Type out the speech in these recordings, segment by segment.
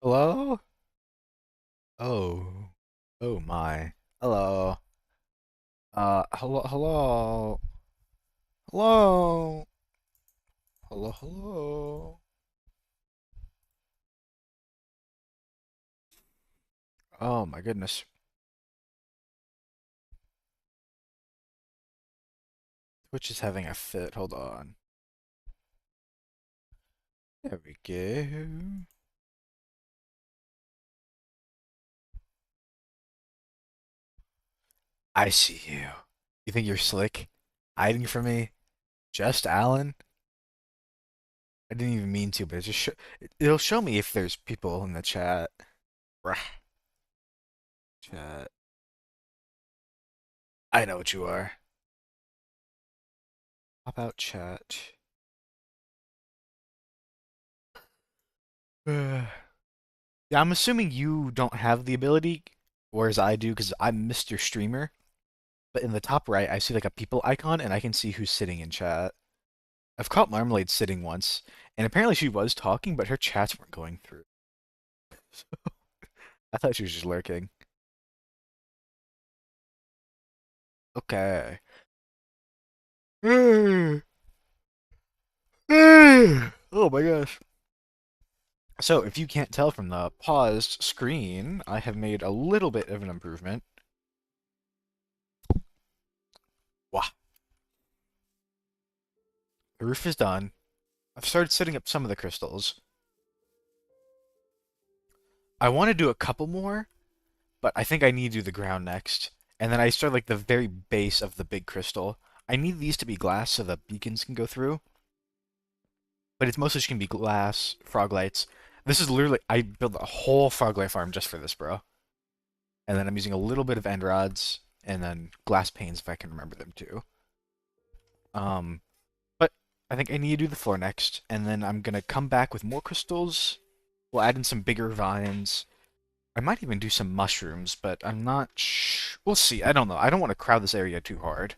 Hello? Oh. Oh my. Hello. Hello. Hello. Hello, hello. Oh my goodness. Twitch is having a fit. Hold on. There we go. I see you. You think you're slick? Hiding from me? Just Alan? I didn't even mean to, but it'll show me if there's people in the chat. Bruh. Chat. I know what you are. Pop out chat. Yeah, I'm assuming you don't have the ability, whereas I do, because I'm Mr. Streamer. But in the top right, I see like a people icon, and I can see who's sitting in chat. I've caught Marmalade sitting once, and apparently she was talking, but her chats weren't going through. So I thought she was just lurking. Okay. Oh my gosh. So, if you can't tell from the paused screen, I have made a little bit of an improvement. Wah. The roof is done. I've started setting up some of the crystals. I want to do a couple more, but I think I need to do the ground next. And then I start like the very base of the big crystal. I need these to be glass so the beacons can go through, but it's mostly just gonna be glass, frog lights. This is literally, I built a whole frog light farm just for this, bro. And then I'm using a little bit of end rods and then glass panes if I can remember them too. Um, but I think I need to do the floor next, and then I'm gonna come back with more crystals. We'll add in some bigger vines. I might even do some mushrooms, but I'm not we'll see. I don't know. I don't want to crowd this area too hard.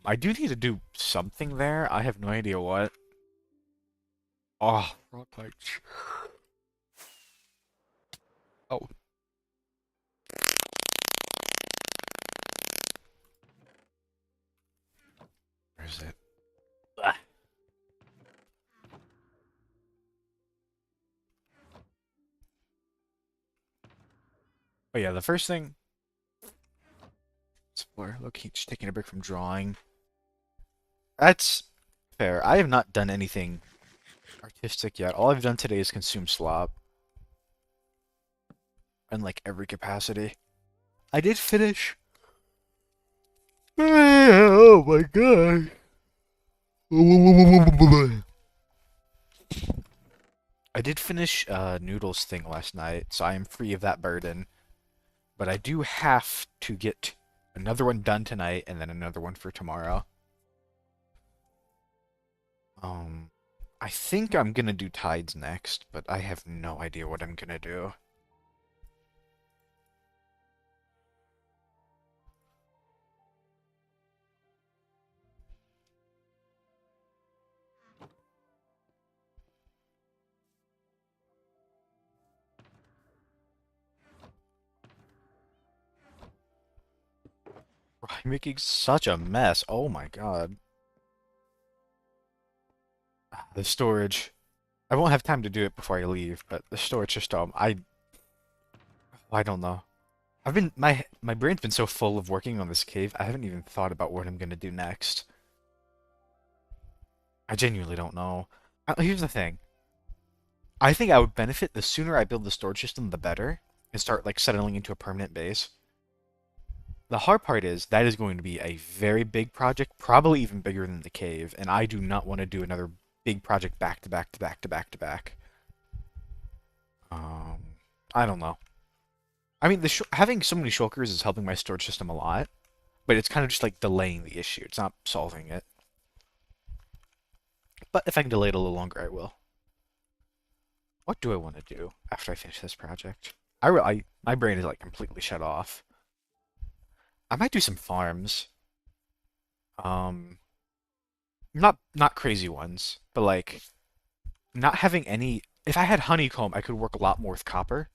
I do need to do something there. I have no idea what. Oh, rock lights. Oh, where's it? Ah. Oh yeah, the first thing. Explore. Look, he's taking a break from drawing. That's fair. I have not done anything artistic yet. All I've done today is consume slop in like every capacity. I did finish. Oh my god. I did finish Noodle's thing last night, so I am free of that burden. But I do have to get another one done tonight and then another one for tomorrow. Um, I think I'm gonna do Tides next, but I have no idea what I'm gonna do. I'm making such a mess. Oh my god. The storage. I won't have time to do it before I leave, but the storage system, I don't know. I've been my brain's been so full of working on this cave, I haven't even thought about what I'm gonna do next. I genuinely don't know. Here's the thing. I think I would benefit the sooner I build the storage system, the better, and start like settling into a permanent base. The hard part is that is going to be a very big project, probably even bigger than the cave, and I do not want to do another big project back to back to back to back to back. Um, I don't know. I mean, having so many shulkers is helping my storage system a lot, but it's kind of just like delaying the issue. It's not solving it. But if I can delay it a little longer, I will. What do I want to do after I finish this project? My brain is like completely shut off. I might do some farms. Um, not crazy ones, but like not having any. If I had honeycomb, I could work a lot more with copper.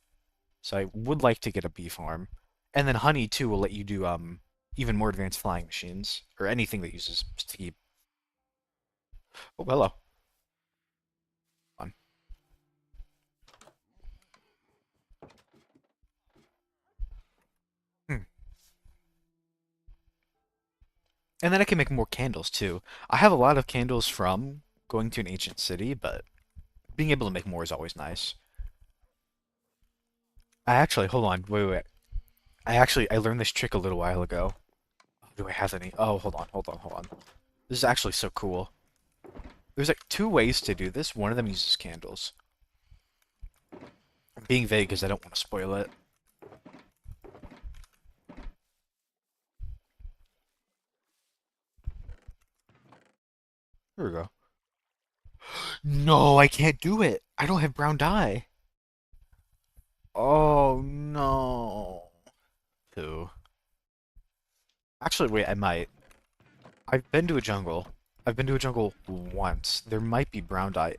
So I would like to get a bee farm. And then honey too will let you do even more advanced flying machines or anything that uses steam. Oh, hello. Fun. Hmm. And then I can make more candles too. I have a lot of candles from going to an ancient city, but being able to make more is always nice. I actually, hold on, wait. I learned this trick a little while ago. Do I have any? Oh, hold on. This is actually so cool. There's like two ways to do this. One of them uses candles. I'm being vague because I don't want to spoil it. Here we go. No, I can't do it. I don't have brown dye. Oh no. Pooh. Actually, wait, I might. I've been to a jungle. I've been to a jungle once. There might be brown dye.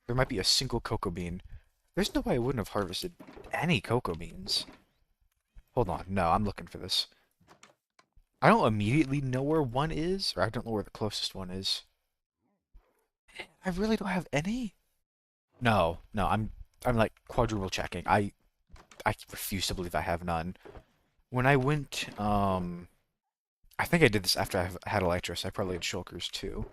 There might be a single cocoa bean. There's no way I wouldn't have harvested any cocoa beans. Hold on. No, I'm looking for this. I don't immediately know where one is, or I don't know where the closest one is. I really don't have any? No, I'm like quadruple checking. I refuse to believe I have none. When I went, I think I did this after I had Elytris. I probably had Shulkers too.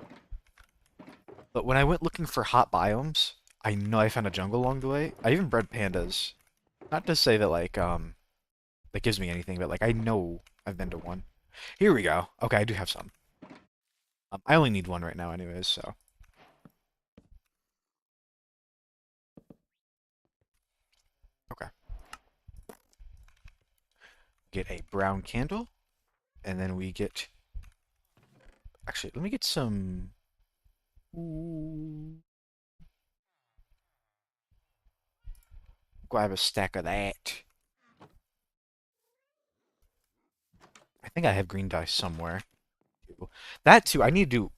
But when I went looking for hot biomes, I know I found a jungle along the way. I even bred pandas. Not to say that that gives me anything, but like I know I've been to one. Here we go. Okay, I do have some. I only need one right now, anyways. So okay, get a brown candle, and then we get. Actually, let me get some. Ooh, grab a stack of that. I think I have green dye somewhere. That too, I need to.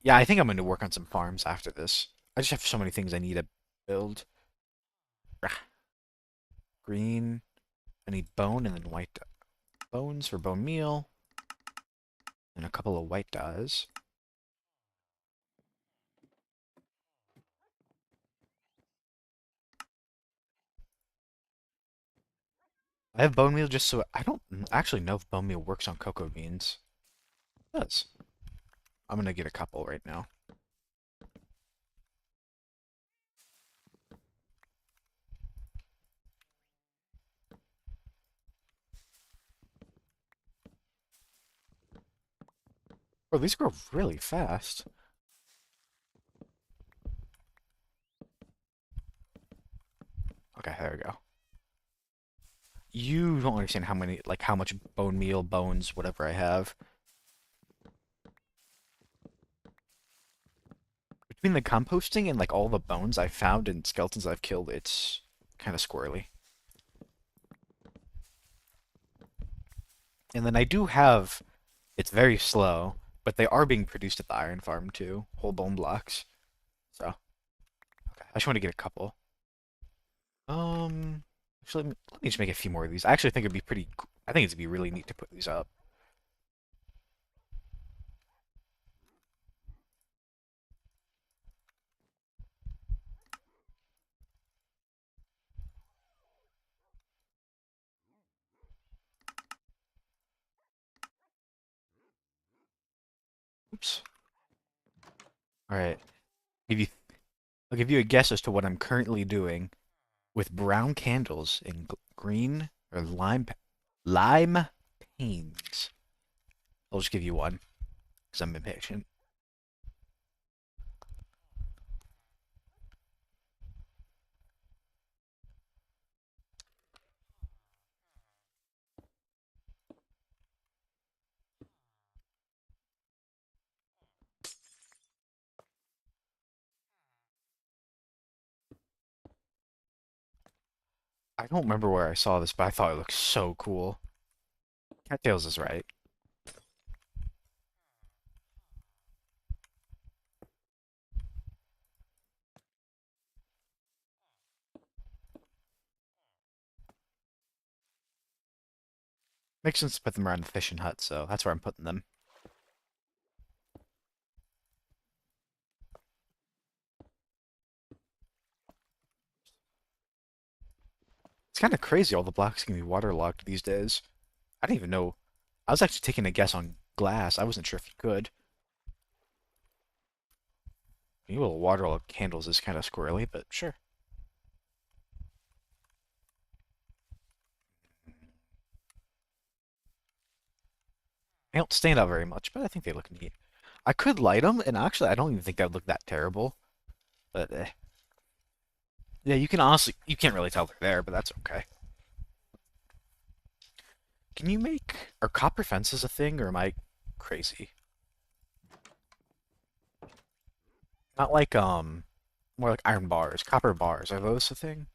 Yeah, I think I'm going to work on some farms after this. I just have so many things I need to build. Ah, green. I need bone and then white bones for bone meal, and a couple of white dyes. I have bone meal just so I don't actually know if bone meal works on cocoa beans. It does. I'm gonna get a couple right now. Oh, these grow really fast. Okay, there we go. You don't understand how many, like how much bone meal, bones, whatever I have. Between the composting and like all the bones I found and skeletons I've killed, it's kind of squirrely. And then I do have, it's very slow, but they are being produced at the iron farm too, whole bone blocks. So, okay, I just want to get a couple. Um, actually, let me just make a few more of these. I actually think it'd be pretty. I think it'd be really neat to put these up. Oops. All right. Give you. I'll give you a guess as to what I'm currently doing with brown candles and green or lime panes. I'll just give you one because I'm impatient. I don't remember where I saw this, but I thought it looked so cool. Cattails is right. Makes sense to put them around the fishing hut, so that's where I'm putting them. It's kind of crazy all the blocks can be waterlogged these days. I didn't even know. I was actually taking a guess on glass. I wasn't sure if you could. Being able to waterlog candles is kind of squirrely, but sure. They don't stand out very much, but I think they look neat. I could light them, and actually, I don't even think that would look that terrible. But yeah, you can honestly, you can't really tell they're there, but that's okay. Can you make, are copper fences a thing, or am I crazy? Not like, more like iron bars, copper bars. Are those a thing?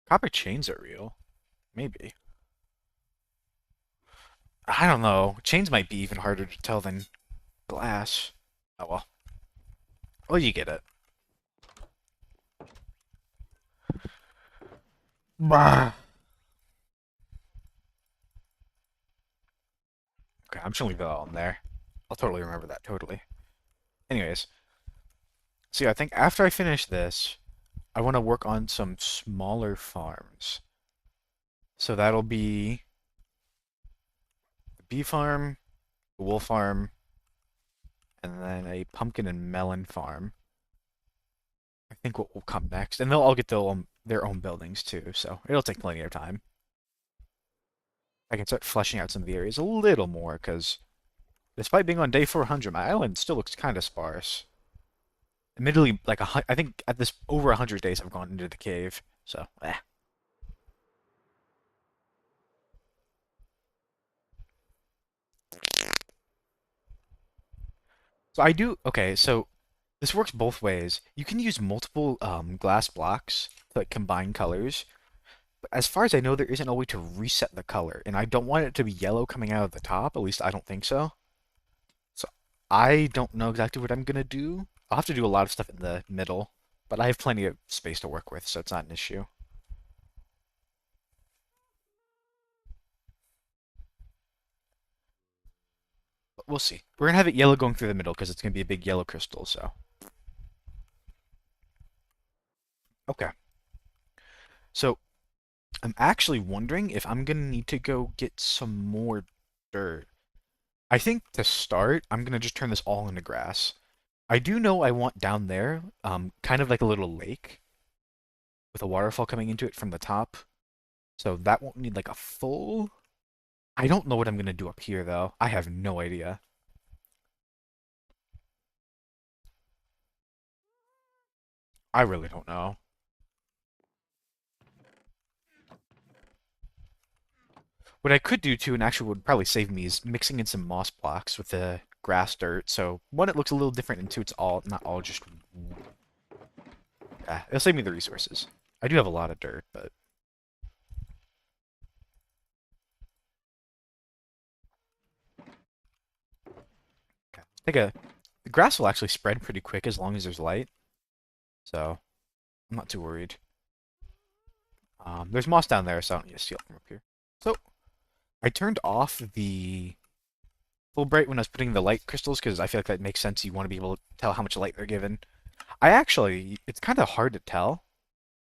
Copper chains are real. Maybe. I don't know. Chains might be even harder to tell than glass. Oh well. Well, you get it. Bah. Okay, I'm just gonna leave that all in there. I'll totally remember that, totally. Anyways, see, I think after I finish this, I want to work on some smaller farms. So that'll be the bee farm, the wool farm, and then a pumpkin and melon farm. I think what will come next. And they'll all get their own buildings too, so it'll take plenty of time. I can start fleshing out some of the areas a little more, because despite being on day 400, my island still looks kind of sparse. Admittedly, like I think at this over 100 days I've gone into the cave, so So I do okay. So this works both ways. You can use multiple glass blocks to like combine colors, but as far as I know, there isn't a way to reset the color, and I don't want it to be yellow coming out of the top. At least I don't think so. So I don't know exactly what I'm gonna do. I'll have to do a lot of stuff in the middle, but I have plenty of space to work with, so it's not an issue. But we'll see. We're gonna have it yellow going through the middle because it's gonna be a big yellow crystal. So okay. So I'm actually wondering if I'm gonna need to go get some more dirt. I think to start, I'm gonna just turn this all into grass. I do know I want down there, kind of like a little lake with a waterfall coming into it from the top. So that won't need like a full. I don't know what I'm gonna do up here though. I have no idea. I really don't know. What I could do too, and actually would probably save me, is mixing in some moss blocks with the grass dirt. So one, it looks a little different, and two, it's all not all just. It'll save me the resources. I do have a lot of dirt, but okay. The grass will actually spread pretty quick as long as there's light. So I'm not too worried. There's moss down there, so I don't need to steal it from up here. So I turned off the full bright when I was putting the light crystals because I feel like that makes sense. You want to be able to tell how much light they're given. It's kind of hard to tell.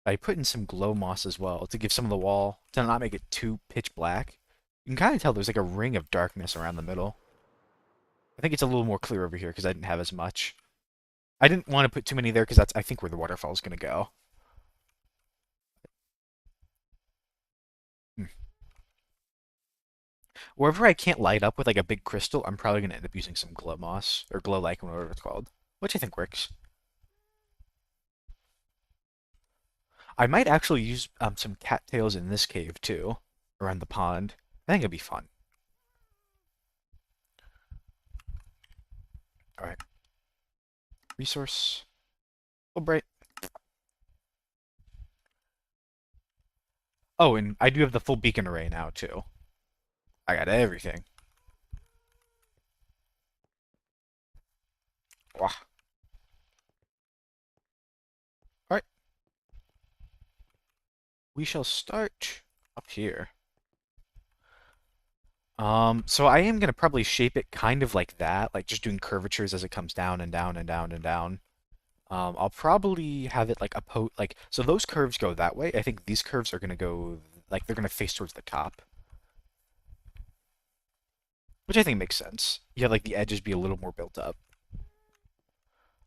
I put in some glow moss as well to give some of the wall, to not make it too pitch black. You can kind of tell there's like a ring of darkness around the middle. I think it's a little more clear over here because I didn't have as much. I didn't want to put too many there because that's, I think, where the waterfall is going to go. Hmm. Wherever I can't light up with like a big crystal, I'm probably going to end up using some glow moss or glow lichen, whatever it's called, which I think works. I might actually use some cattails in this cave too, around the pond. I think it'd be fun. All right, resource. Oh, bright. Oh, and I do have the full beacon array now too. I got everything. Wow. All right. We shall start up here. So I am gonna probably shape it kind of like that, like just doing curvatures as it comes down and down and down and down. I'll probably have it like like so those curves go that way. I think these curves are gonna go like they're gonna face towards the top, which I think makes sense. You have like the edges be a little more built up.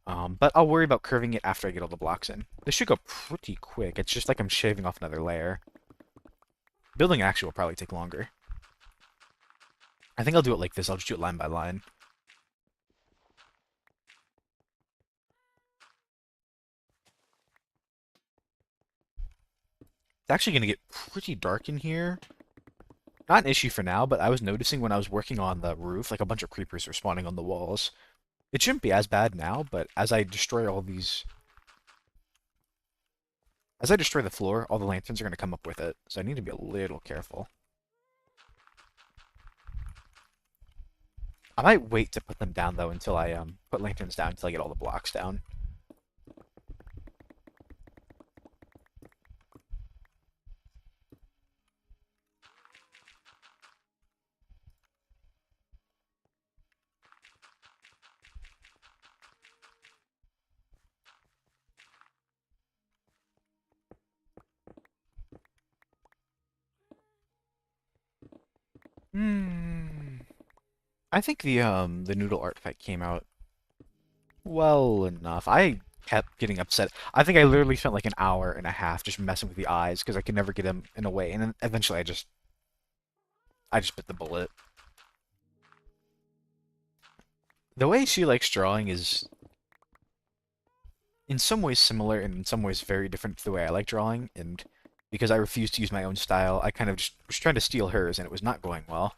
But I'll worry about curving it after I get all the blocks in. This should go pretty quick. It's just like I'm shaving off another layer. Building actually will probably take longer. I think I'll do it like this. I'll just do it line by line. It's actually going to get pretty dark in here. Not an issue for now, but I was noticing when I was working on the roof, like a bunch of creepers were spawning on the walls. It shouldn't be as bad now, but as I destroy all these... As I destroy the floor, all the lanterns are going to come up with it, so I need to be a little careful. I might wait to put them down, though, until I put lanterns down, until I get all the blocks down. Hmm. I think the noodle artifact came out well enough. I kept getting upset. I think I literally spent like an hour and a half just messing with the eyes because I could never get them in a way, and then eventually I just bit the bullet. The way she likes drawing is in some ways similar and in some ways very different to the way I like drawing, and because I refuse to use my own style, I kind of just was trying to steal hers, and it was not going well.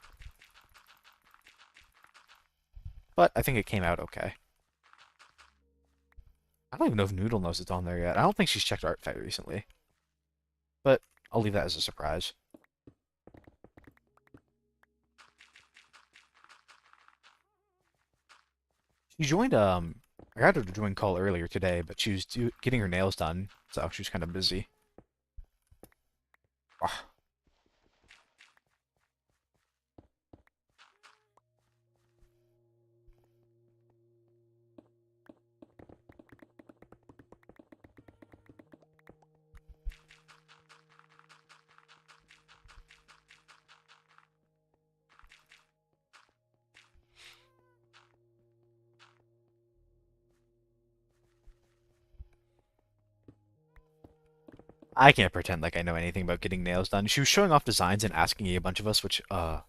But I think it came out okay. I don't even know if Noodle knows it's on there yet. I don't think she's checked Artifact recently, but I'll leave that as a surprise. She joined, I got her to join call earlier today, but she was getting her nails done, so she was kind of busy. Ah, I can't pretend like I know anything about getting nails done. She was showing off designs and asking a bunch of us, which, don't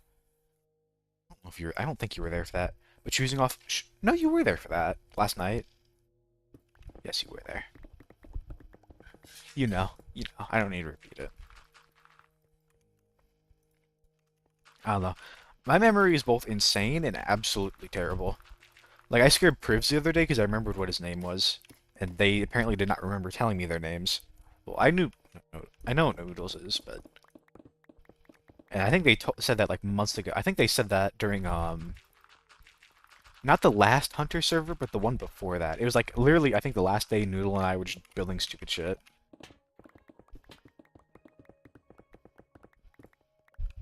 know if I don't think you were there for that. But choosing off, no, you were there for that last night. Yes, you were there. You know. I don't need to repeat it. I don't know. My memory is both insane and absolutely terrible. Like I scared Privs the other day because I remembered what his name was, and they apparently did not remember telling me their names. Well, I know what Noodles is, but and I think they said that like months ago. I think they said that during not the last Hunter server, but the one before that. It was like literally, I think the last day Noodle and I were just building stupid shit.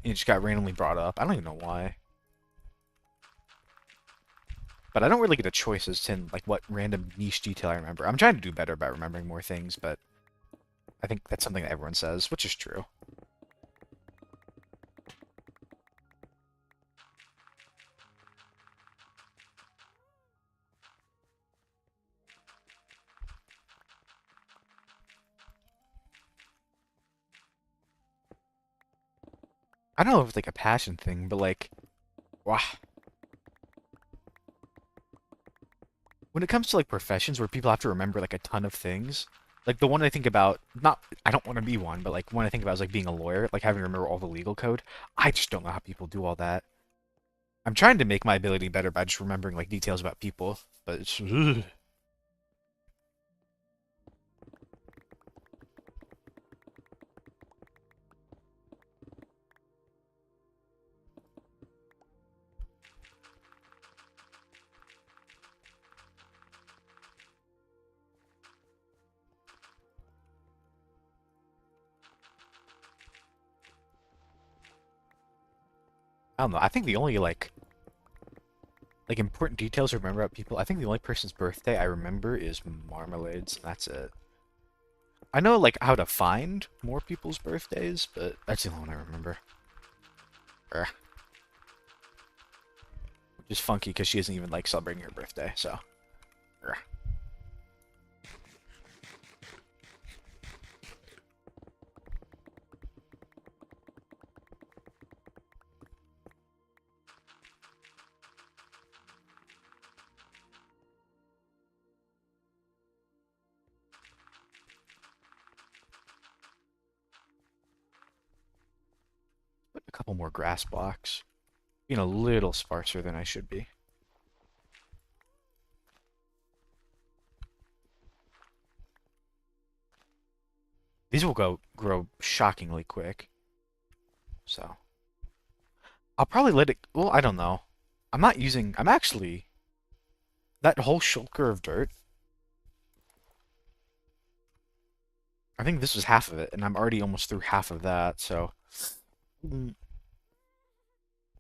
And it just got randomly brought up. I don't even know why. But I don't really get a choice as to like what random niche detail I remember. I'm trying to do better about remembering more things, but I think that's something that everyone says, which is true. I don't know if it's like a passion thing, but like, wow. When it comes to like professions where people have to remember like a ton of things, like the one I think about, not I don't want to be one, but like one I think about is like being a lawyer, like having to remember all the legal code. I just don't know how people do all that. I'm trying to make my ability better by just remembering like details about people, but it's ugh. I don't know. I think the only like important details to remember about people. I think the only person's birthday I remember is Marmalades, and that's it. I know like how to find more people's birthdays, but that's the only one I remember. Er, which is funky because she isn't even like celebrating her birthday. So, er. Put a couple more grass blocks. Being a little sparser than I should be. These will grow shockingly quick. So I'll probably let it. Well, I don't know. I'm not using. I'm actually that whole shulker of dirt. I think this was half of it, and I'm already almost through half of that. So mm,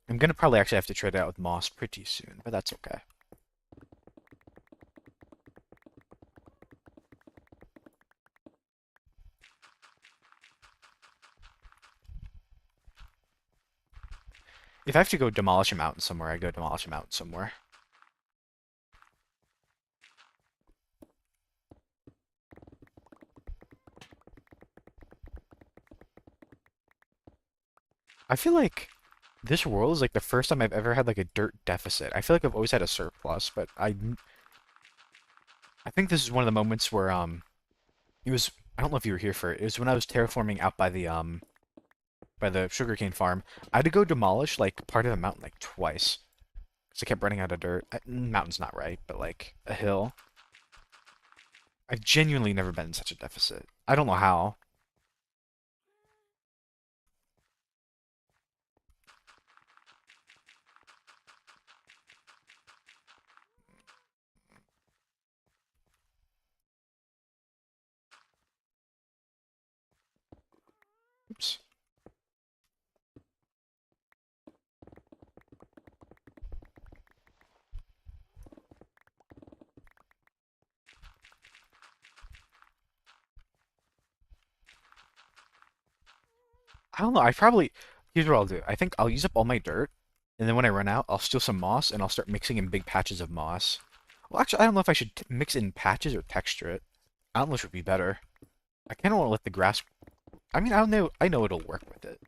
I'm gonna probably actually have to trade it out with moss pretty soon, but that's okay. If I have to go demolish a mountain somewhere, I go demolish a mountain somewhere. I feel like this world is like the first time I've ever had like a dirt deficit. I feel like I've always had a surplus, but I think this is one of the moments where it was I don't know if you were here for it. It was when I was terraforming out by the sugarcane farm. I had to go demolish like part of the mountain like twice because I kept running out of dirt. Mountain's not right, but like a hill. I've genuinely never been in such a deficit. I don't know how. Oops. I don't know. Here's what I'll do. I think I'll use up all my dirt, and then when I run out, I'll steal some moss and I'll start mixing in big patches of moss. Well, actually, I don't know if I should mix in patches or texture it. I don't know which would be better. I kind of want to let the grass. I mean, I don't know. I know it'll work with it.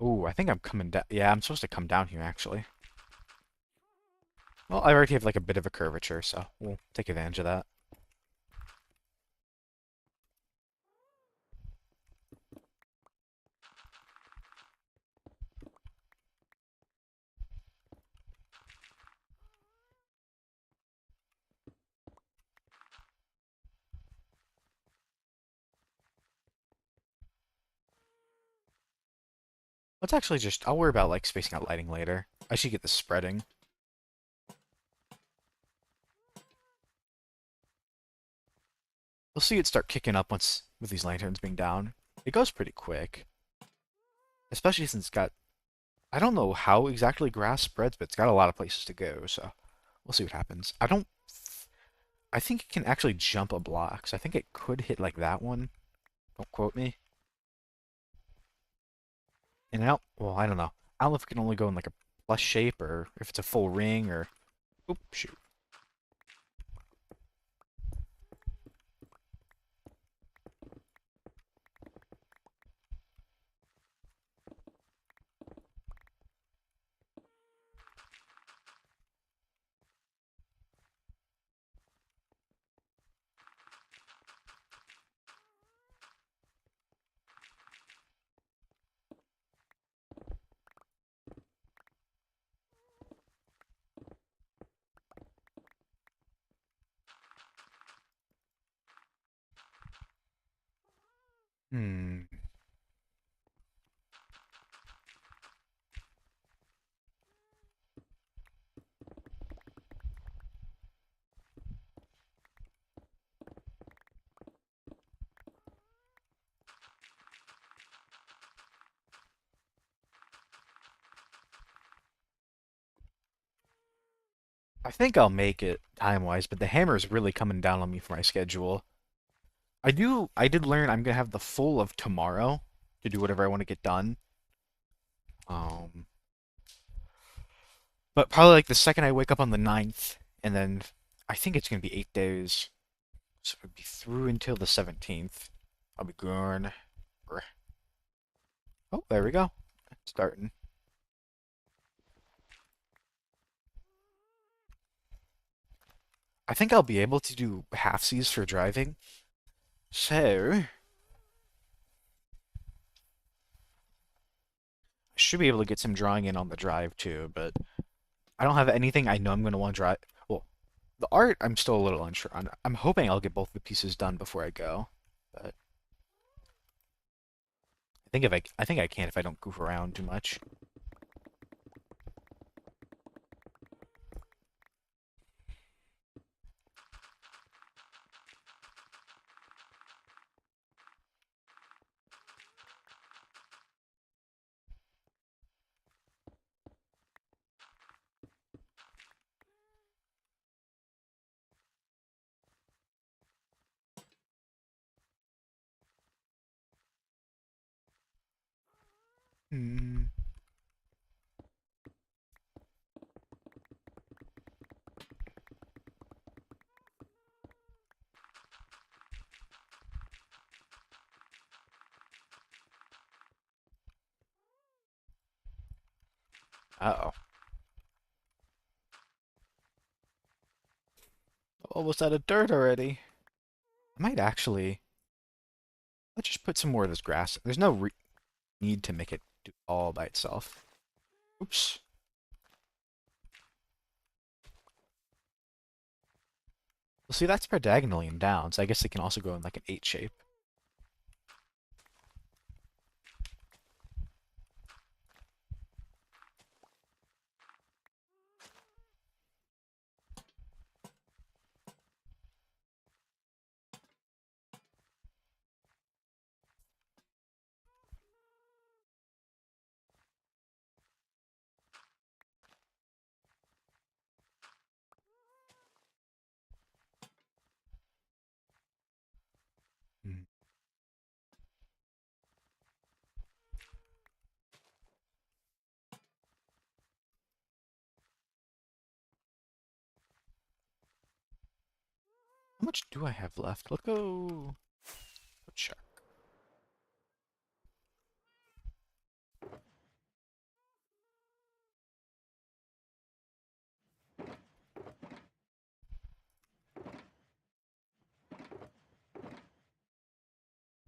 Ooh, I think I'm coming down. Yeah, I'm supposed to come down here actually. Well, I already have like a bit of a curvature, so we'll take advantage of that. Let's actually just. I'll worry about like spacing out lighting later. I should get this spreading. We'll see it start kicking up once with these lanterns being down. It goes pretty quick, especially since it's got. I don't know how exactly grass spreads, but it's got a lot of places to go, so we'll see what happens. I don't. I think it can actually jump a block, so I think it could hit like that one. Don't quote me. And out. Well, I don't know. I don't know if it can only go in like a plus shape or if it's a full ring or. Oop, shoot. Hmm. I think I'll make it time-wise, but the hammer is really coming down on me for my schedule. I did learn I'm gonna have the full of tomorrow to do whatever I want to get done. Um, but probably like the second I wake up on the 9th, and then I think it's gonna be 8 days, so it'll be through until the 17th. I'll be gone. Oh, there we go. Starting. I think I'll be able to do halfsies for driving. So, I should be able to get some drawing in on the drive too, but I don't have anything I know I'm going to want to drive. Well, the art, I'm still a little unsure on. I'm hoping I'll get both the pieces done before I go, but I think I can if I don't goof around too much. Hmm. Uh-oh. Almost out of dirt already. I might actually. Let's just put some more of this grass. There's no need to make it do all by itself. Oops. Well, see, that's spread diagonally and down, so I guess it can also go in like an 8 shape. Hmm. How much do I have left? Let's go. Let's check.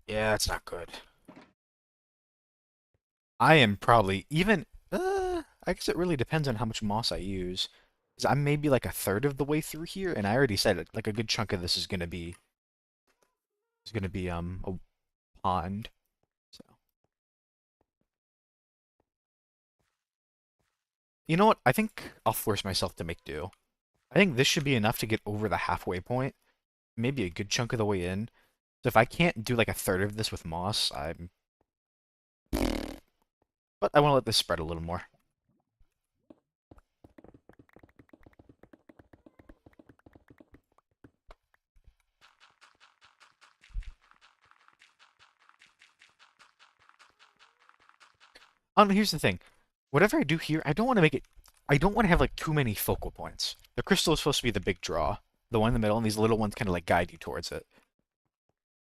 Yeah, that's not good. I am probably even. I guess it really depends on how much moss I use. 'Cause I'm maybe like a third of the way through here, and I already said it. Like a good chunk of this is gonna be a pond. So you know what? I think I'll force myself to make do. I think this should be enough to get over the halfway point. Maybe a good chunk of the way in. So if I can't do like a third of this with moss, I'm. But I want to let this spread a little more. Here's the thing. Whatever I do here, I don't want to make it. I don't want to have like too many focal points. The crystal is supposed to be the big draw, the one in the middle, and these little ones kind of like guide you towards it.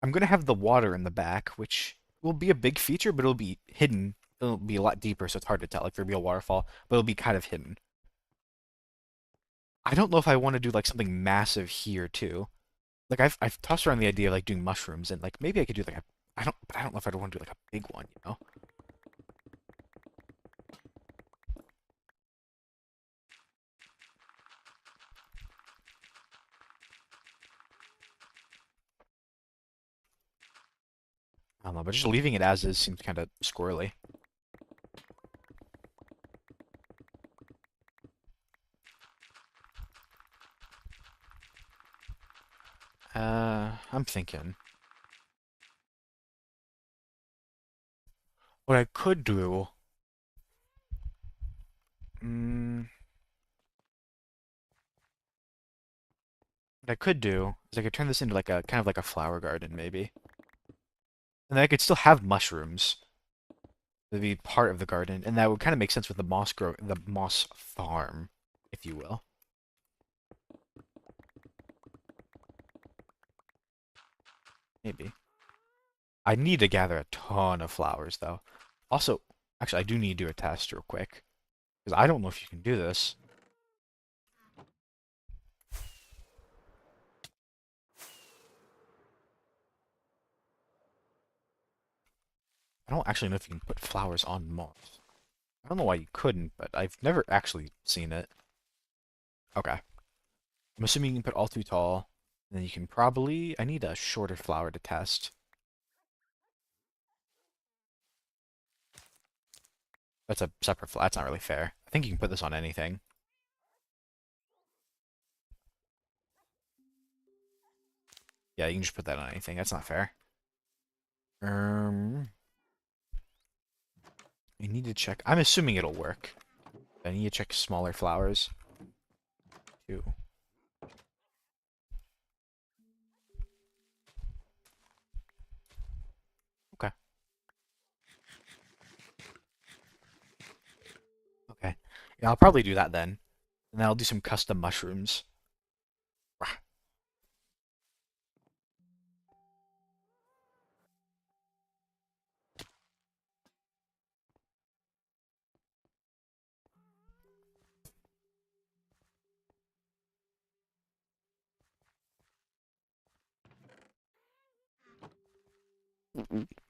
I'm gonna have the water in the back, which will be a big feature, but it'll be hidden. It'll be a lot deeper, so it's hard to tell. Like there'll be a waterfall, but it'll be kind of hidden. I don't know if I want to do like something massive here too. Like I've tossed around the idea of like doing mushrooms, and like maybe I could do like a. I don't know if I want to do like a big one, you know? I don't know, but just leaving it as is seems kind of squirrely. I'm thinking what I could do. Mm, what I could do is I could turn this into like a kind of like a flower garden maybe. And then I could still have mushrooms to be part of the garden, and that would kind of make sense with the moss farm, if you will. Maybe. I need to gather a ton of flowers though. Also, actually I do need to do a test real quick. Because I don't know if you can do this. I don't actually know if you can put flowers on moss. I don't know why you couldn't, but I've never actually seen it. Okay. I'm assuming you can put all too tall. And then you can probably... I need a shorter flower to test. That's a separate flower. That's not really fair. I think you can put this on anything. Yeah, you can just put that on anything. That's not fair. Um, I need to check. I'm assuming it'll work. I need to check smaller flowers too. Okay. Okay. Yeah, I'll probably do that then. And then I'll do some custom mushrooms. Rah.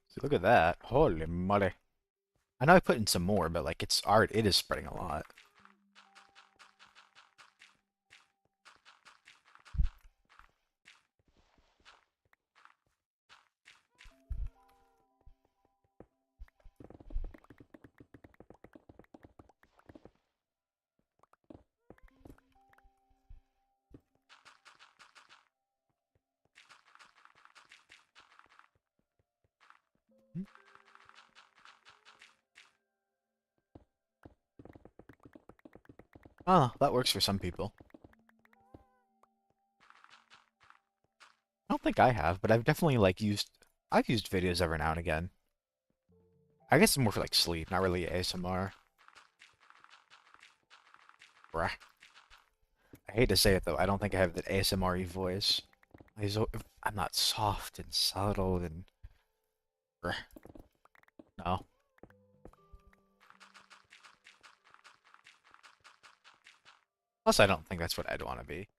See, look at that. Holy moly. I know I put in some more, but like it's art, it is spreading a lot. Hmm. Oh, that works for some people. I don't think I have, but I've definitely like I've used videos every now and again. I guess it's more for like sleep, not really ASMR. Bruh. I hate to say it though, I don't think I have that ASMR-y voice. I'm not soft and subtle and bruh. No. Plus, I don't think that's what I'd want to be.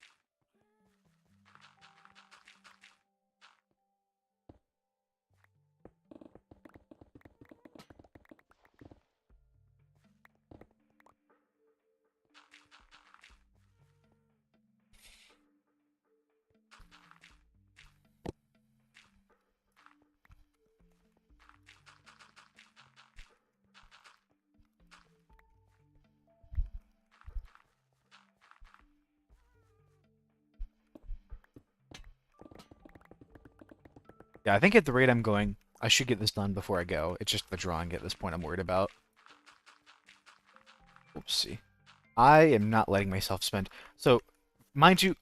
Yeah, I think at the rate I'm going, I should get this done before I go. It's just the drawing at this point I'm worried about. Oopsie. I am not letting myself spend. So, mind you,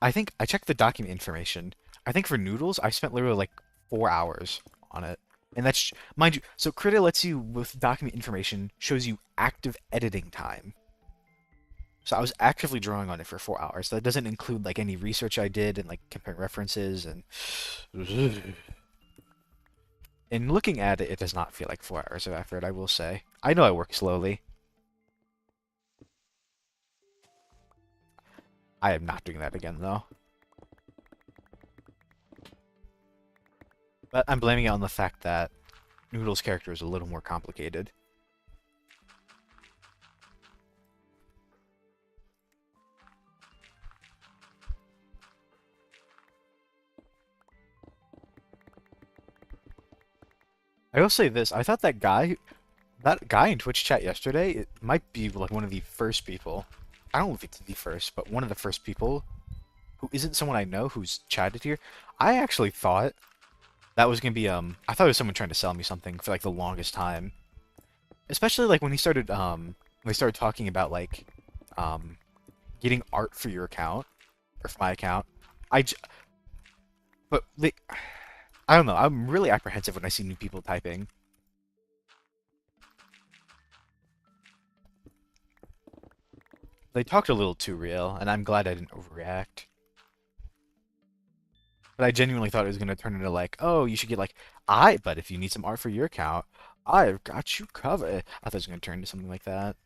I think I checked the document information. I think for noodles, I spent literally like 4 hours on it. And that's, mind you, so Krita lets you, with document information, shows you active editing time. So I was actively drawing on it for 4 hours. That doesn't include like any research I did and like comparing references and in looking at it, it does not feel like 4 hours of effort, I will say. I know I work slowly. I am not doing that again though. But I'm blaming it on the fact that Noodle's character is a little more complicated. I will say this, I thought that guy in Twitch chat yesterday, it might be like one of the first people. I don't know if it's the first, but one of the first people who isn't someone I know who's chatted here. I actually thought that was gonna be I thought it was someone trying to sell me something for like the longest time. Especially like when they started talking about like um getting art for your account or for my account. I, j- but I don't know. I'm really apprehensive when I see new people typing. They talked a little too real, and I'm glad I didn't overreact. But I genuinely thought it was going to turn into like, oh, you should get like, but if you need some art for your account, I've got you covered. I thought it was going to turn into something like that.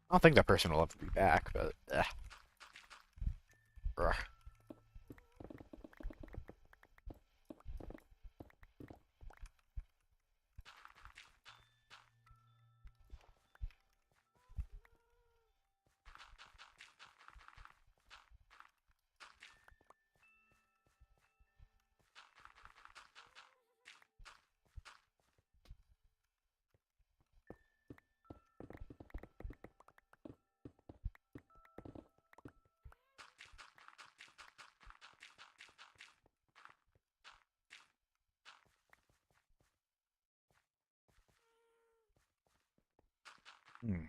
I don't think that person will ever be back, but ugh. Hmm.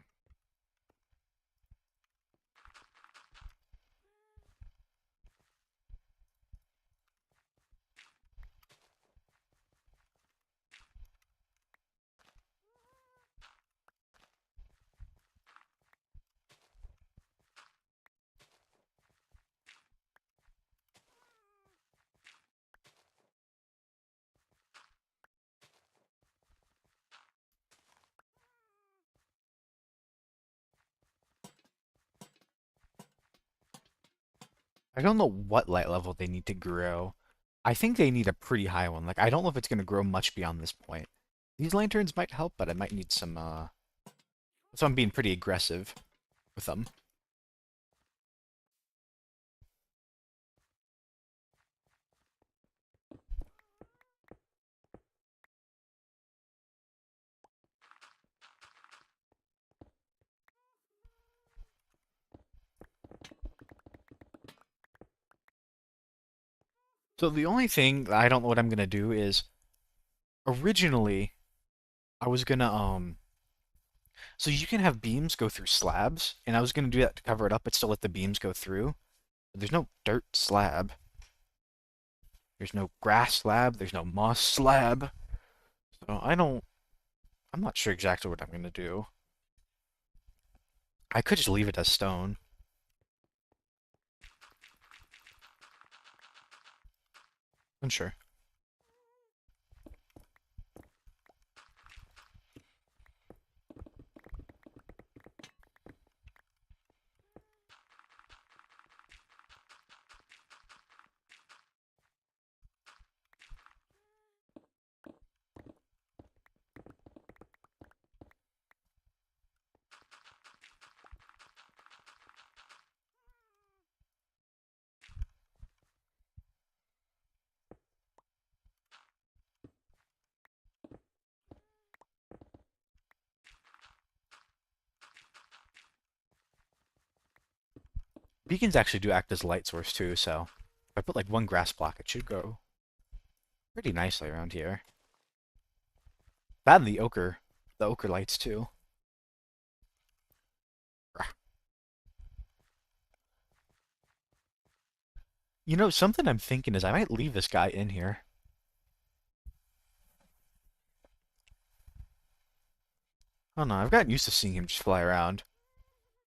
I don't know what light level they need to grow. I think they need a pretty high one. Like, I don't know if it's going to grow much beyond this point. These lanterns might help, but I might need some, so I'm being pretty aggressive with them. So the only thing I don't know what I'm going to do is, originally, I was going to, so you can have beams go through slabs, and I was going to do that to cover it up, but still let the beams go through. But there's no dirt slab. There's no grass slab. There's no moss slab. So I'm not sure exactly what I'm going to do. I could just leave it as stone. I'm sure. Beacons actually do act as light source too, so if I put like one grass block, it should go pretty nicely around here. That and the ochre lights too. You know, something I'm thinking is I might leave this guy in here. I don't know, I've gotten used to seeing him just fly around.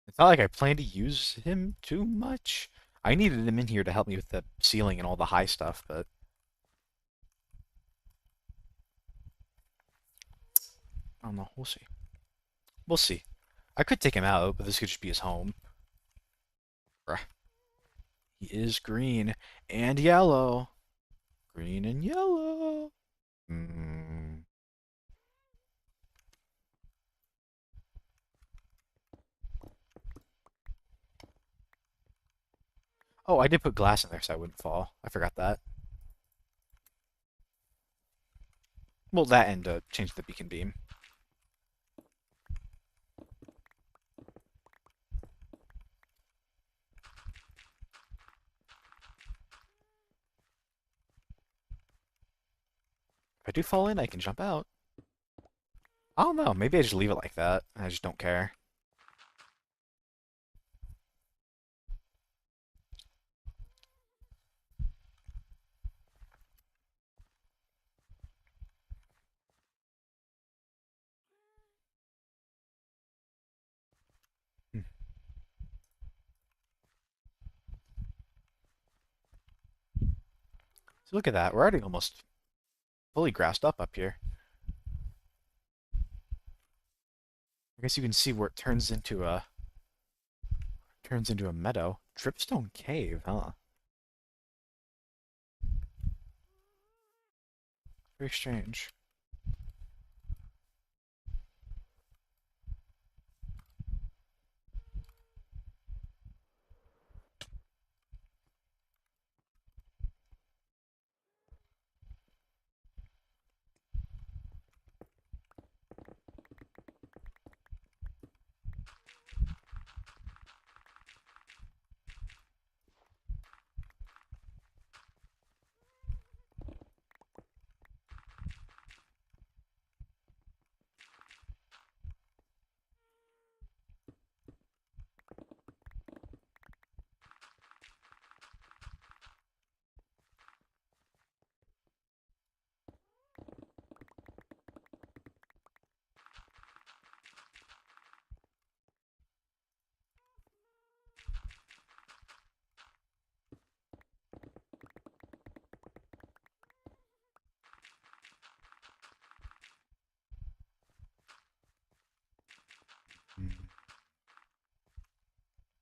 It's not like I plan to use him too much. I needed him in here to help me with the ceiling and all the high stuff, but I don't know. We'll see. We'll see. I could take him out, but this could just be his home. He is green and yellow. Green and yellow. Mm. Oh, I did put glass in there so I wouldn't fall. I forgot that. Well, that and change the beacon beam. If I do fall in, I can jump out. I don't know. Maybe I just leave it like that. I just don't care. So look at that. We're already almost fully grassed up here. I guess you can see where it turns into a meadow. Dripstone Cave, huh? Very strange. Hmm.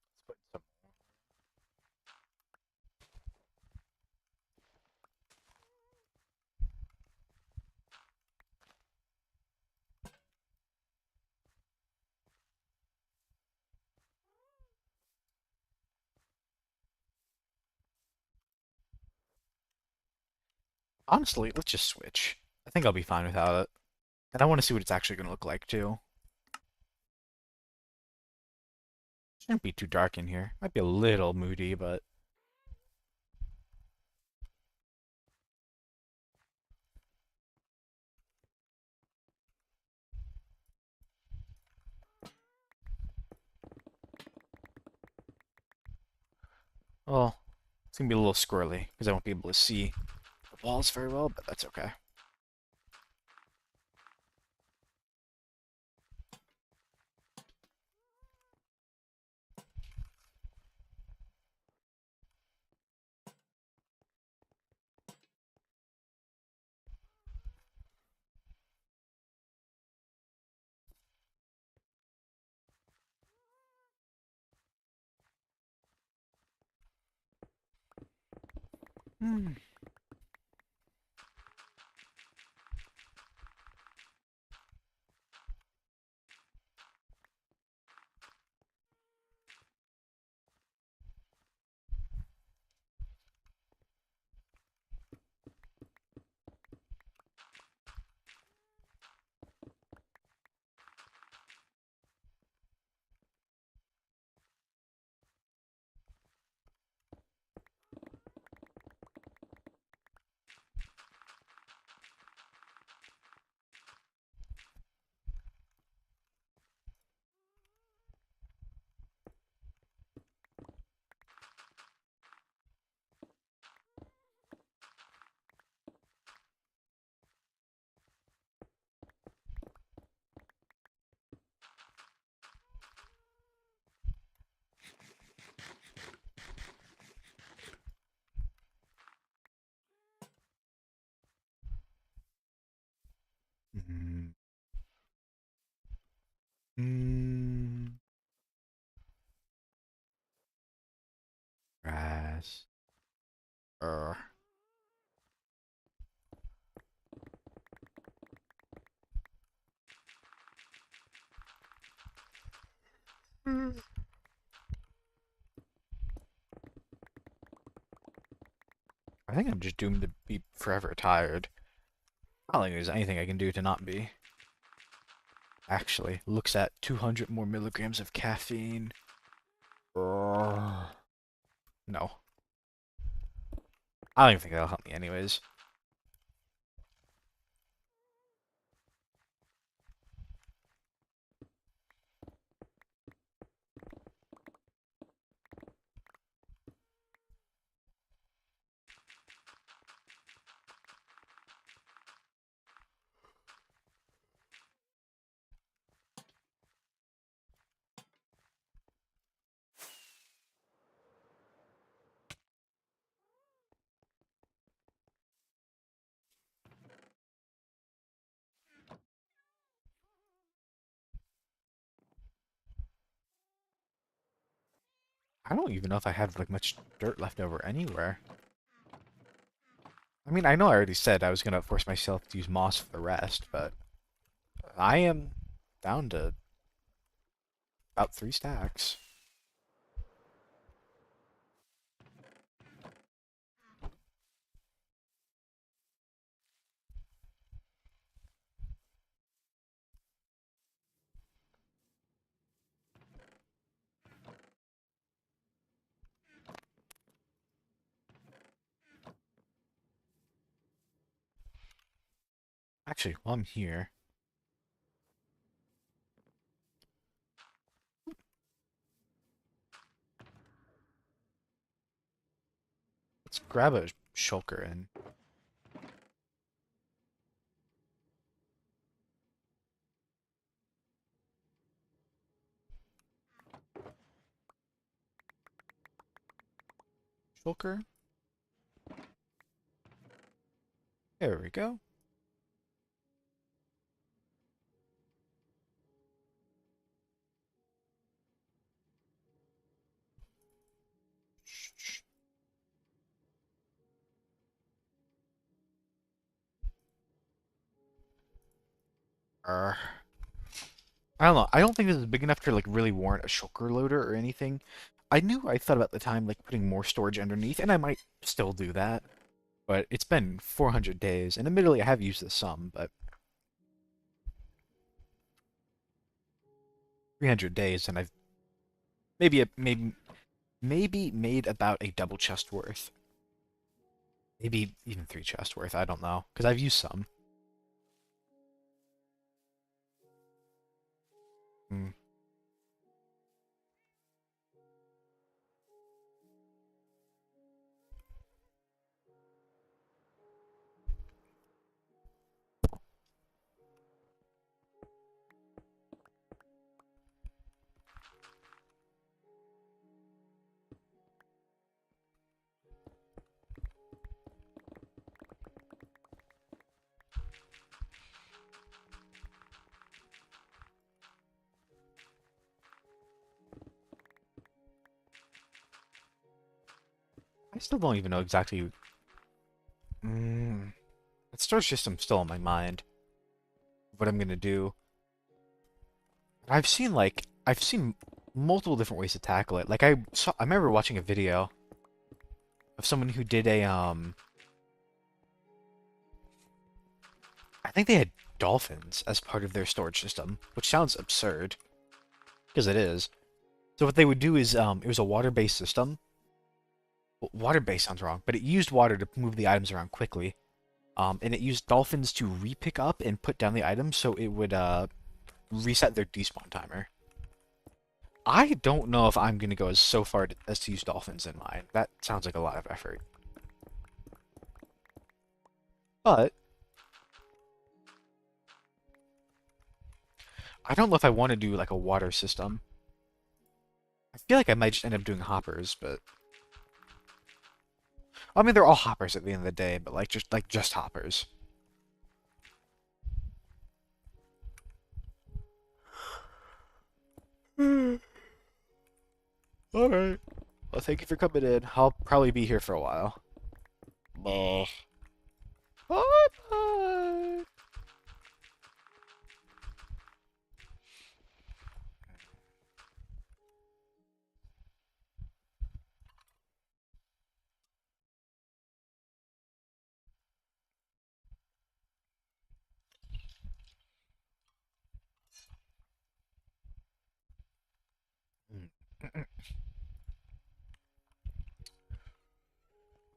Let's put some. Honestly, let's just switch. I think I'll be fine without it. And I want to see what it's actually going to look like, too. Shouldn't be too dark in here. Might be a little moody, but... Well, it's going to be a little squirrely, because I won't be able to see the walls very well, but that's okay. Hmm. Mm. Mm. Grass. Er. Mm. I think I'm just doomed to be forever tired. I don't think there's anything I can do to not be. Actually, looks at 200 more milligrams of caffeine. Ugh. No. I don't even think that'll help me anyways. I don't even know if I have like much dirt left over anywhere. I mean, I know I already said I was gonna force myself to use moss for the rest, but I am down to about 3 stacks. Actually, while I'm here, let's grab a shulker and shulker. There we go. Arr. I don't know. I don't think this is big enough to like really warrant a shulker loader or anything. I thought about the time like putting more storage underneath, and I might still do that. But it's been 400 days, and admittedly I have used this some, but 300 days, and I've maybe made about a double chest worth. Maybe even 3 chests worth. I don't know, because I've used some. Hmm. I still don't even know exactly. Mm, that storage system's still on my mind. What I'm gonna do. I've seen multiple different ways to tackle it. Like I remember watching a video of someone who did I think they had dolphins as part of their storage system, which sounds absurd because it is. So what they would do is it was a water-based system. Well, water-based sounds wrong, but it used water to move the items around quickly. And it used dolphins to re-pick up and put down the items, so it would reset their despawn timer. I don't know if I'm gonna go so far as to use dolphins in mine. That sounds like a lot of effort. But I don't know if I want to do like a water system. I feel like I might just end up doing hoppers, but I mean they're all hoppers at the end of the day, but like just hoppers. All right. Well, thank you for coming in. I'll probably be here for a while. Bye. Bye bye.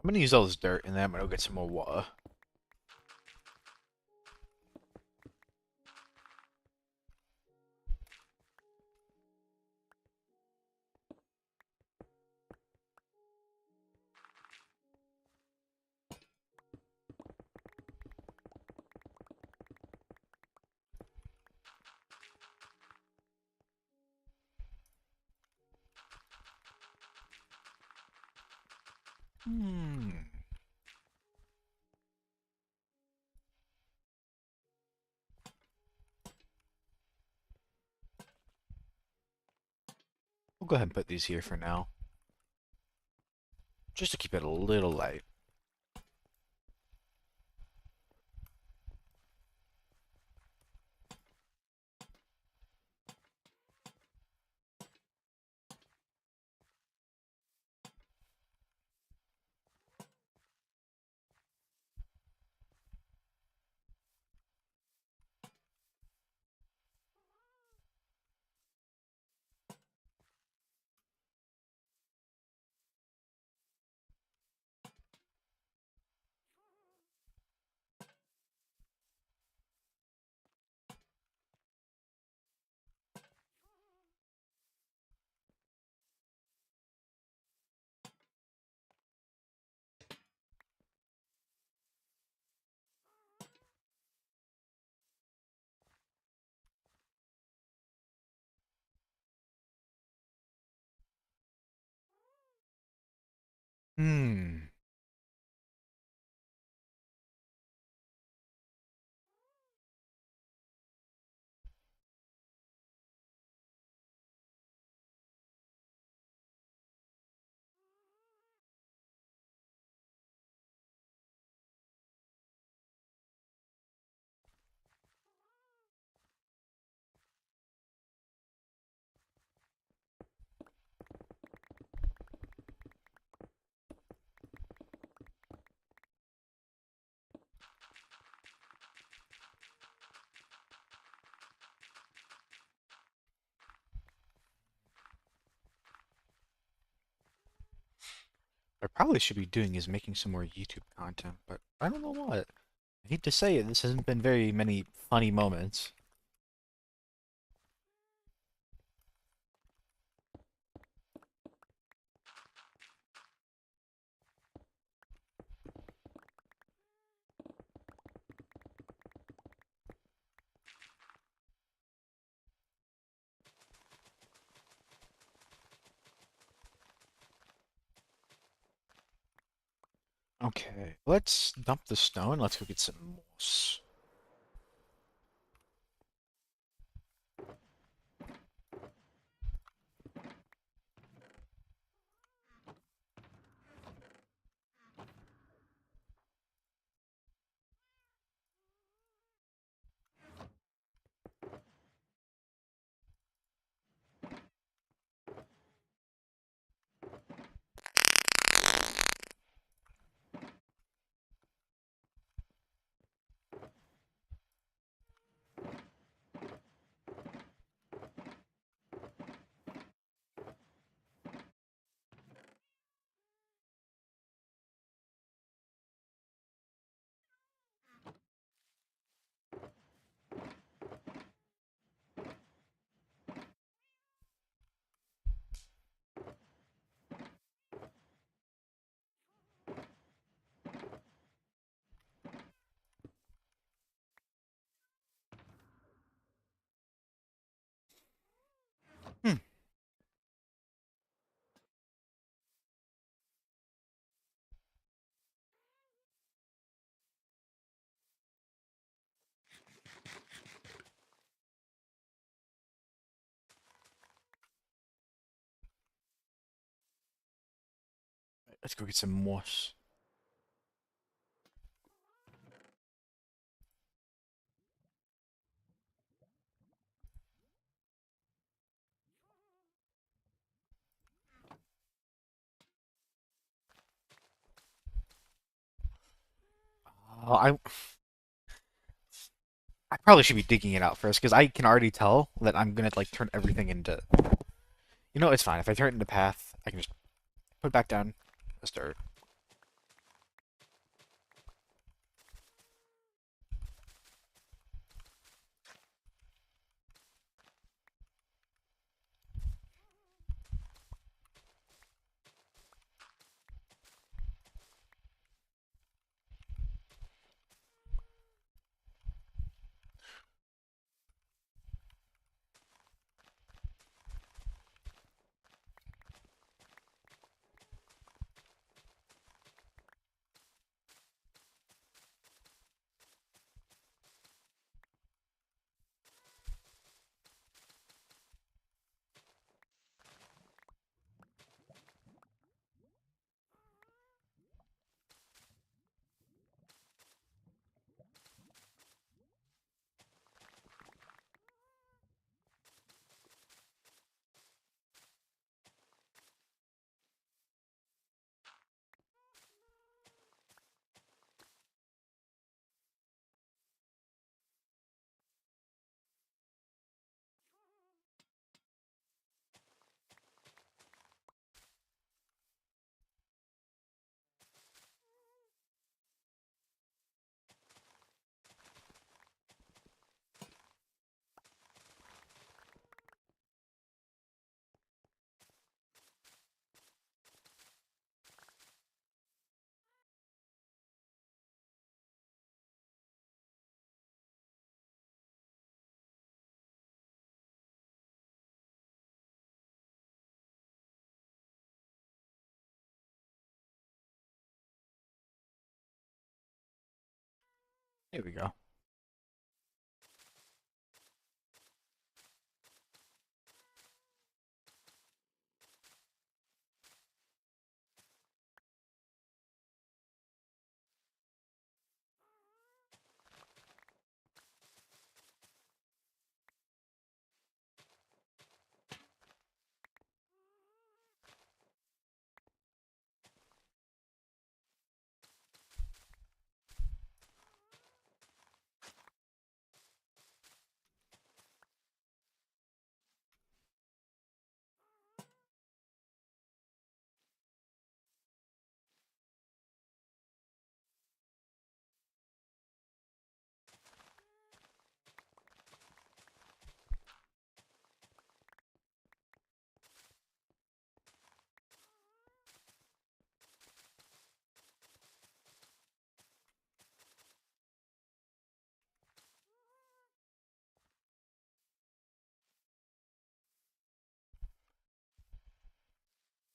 I'm gonna use all this dirt and then I'm gonna go get some more water. Hmm. We'll go ahead and put these here for now. just to keep it a little light. Hmm. I probably should be doing is making some more YouTube content, but I don't know what. I hate to say it, this hasn't been very many funny moments. Okay, let's dump the stone. Let's go get some moss. Hmm. Let's go get some moss. I probably should be digging it out first because I can already tell that I'm gonna like turn everything into. You know, it's fine if I turn it into path. I can just put it back down. Let's start. Here we go.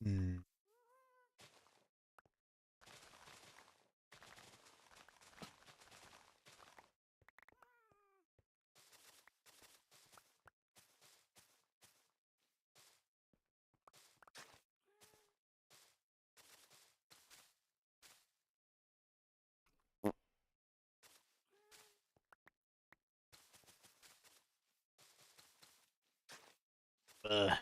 Hmm. Ugh.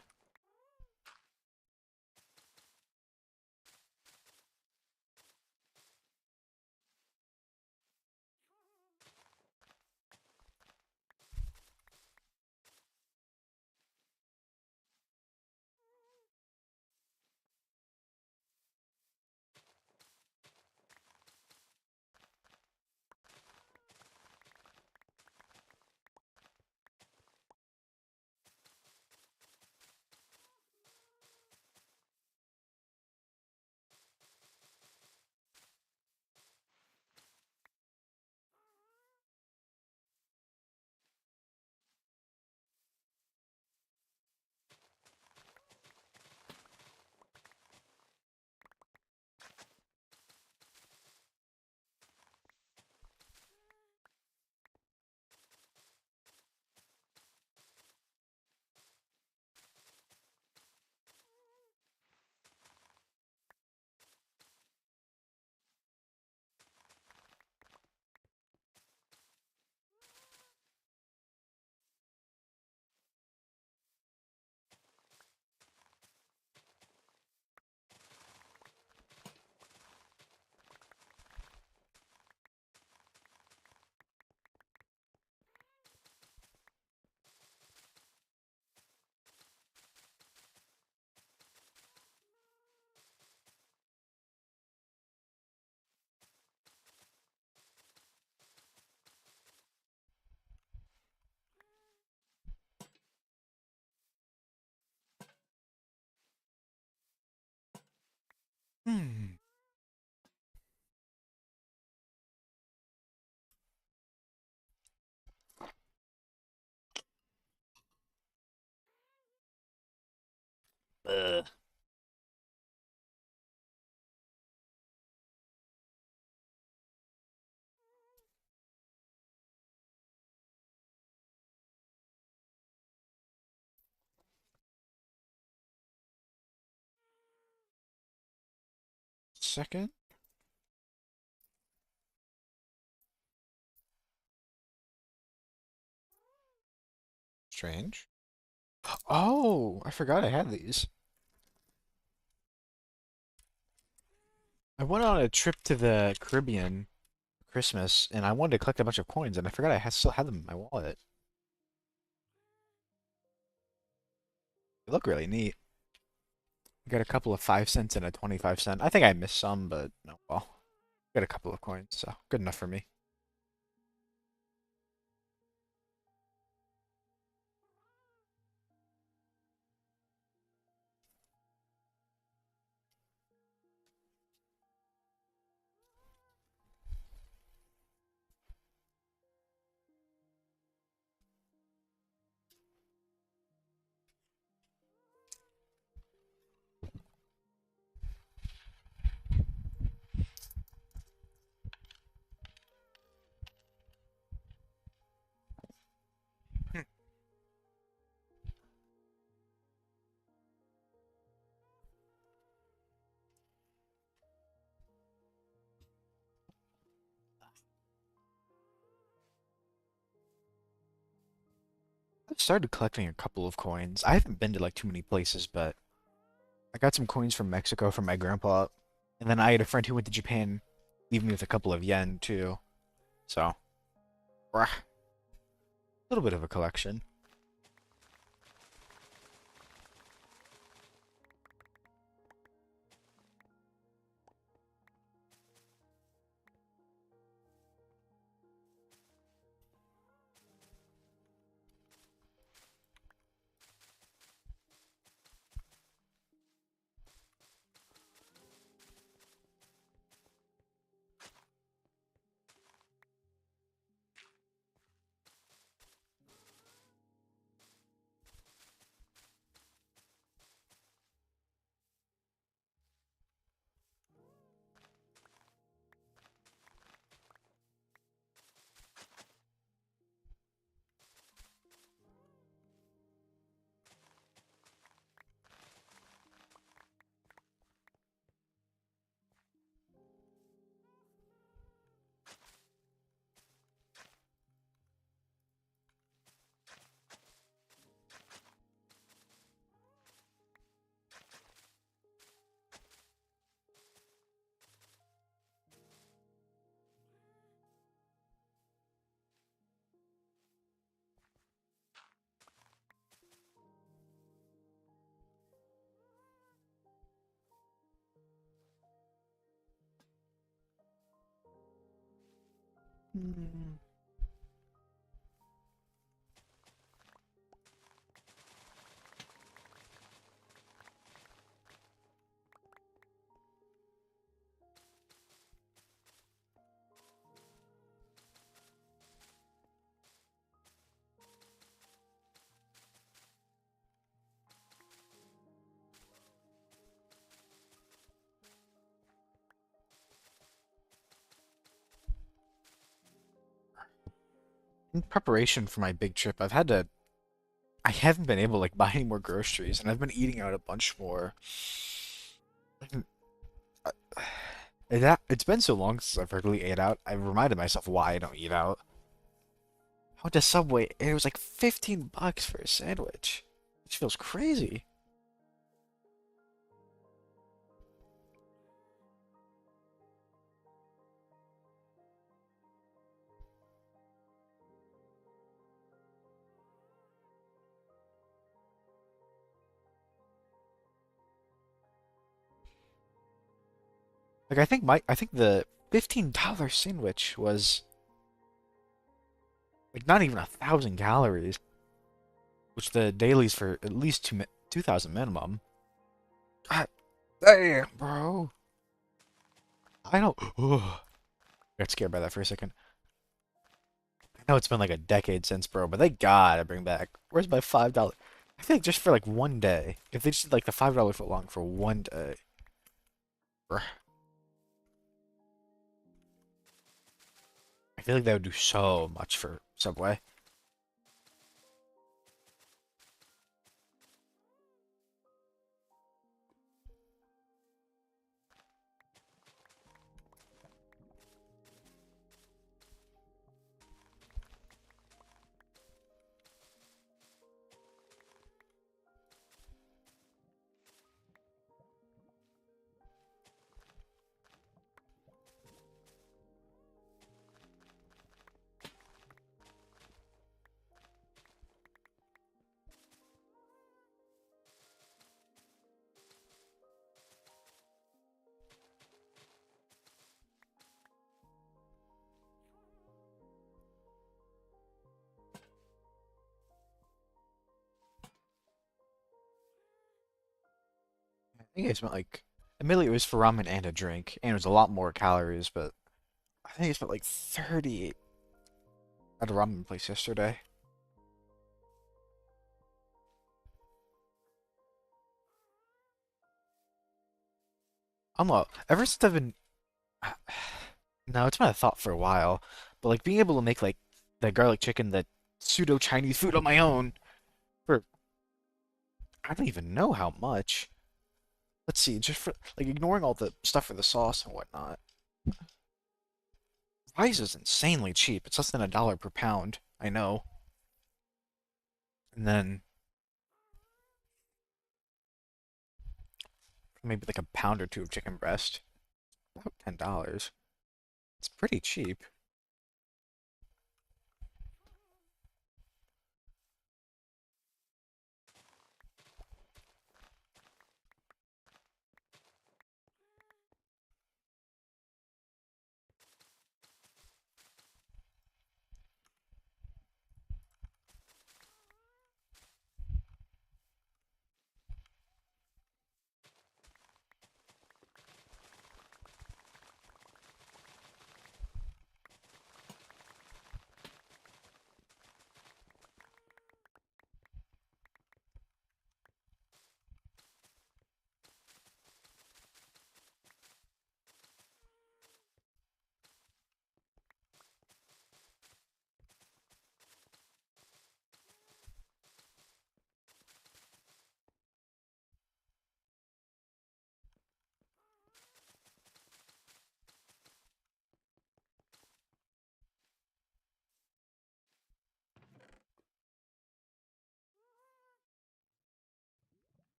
Hmm. Ugh. Second? Strange. Oh, I forgot I had these. I went on a trip to the Caribbean for Christmas, and I wanted to collect a bunch of coins, and I forgot still had them in my wallet. They look really neat. I got a couple of 5 cents and a 25 cent. I think I missed some, but no, well, got a couple of coins, so good enough for me. I started collecting a couple of coins. I haven't been to like too many places, but I got some coins from Mexico from my grandpa, and then I had a friend who went to Japan, leaving me with a couple of yen too. So, a little bit of a collection. Hmm. In preparation for my big trip, I haven't been able to like buy any more groceries, and I've been eating out a bunch more. Like, it's been so long since I've regularly ate out. I reminded myself why I don't eat out. I went to Subway and it was like 15 bucks for a sandwich. Which feels crazy. Like I think the $15 sandwich was like not even 1,000 calories, which the dailies for at least 2,000 minimum. God damn, bro. I know. Ugh. Got scared by that for a second. I know it's been like a decade since, bro, but they gotta bring back. Where's my $5? I think just for like one day. If they just did like the $5 foot long for one day. Bruh. I feel like that would do so much for Subway. I think I spent like, admittedly it was for ramen and a drink, and it was a lot more calories, but I think I spent like 30 at a ramen place yesterday. I'm not, ever since I've been, no, it's been a thought for a while, but like being able to make like the garlic chicken, the pseudo Chinese food on my own for, I don't even know how much. Let's see, just for, like ignoring all the stuff for the sauce and whatnot. Rice is insanely cheap. It's less than $1 per pound. I know. And then maybe like a pound or two of chicken breast. About $10. It's pretty cheap.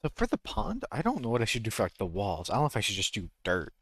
So for the pond, I don't know what I should do for like the walls. I don't know if I should just do dirt.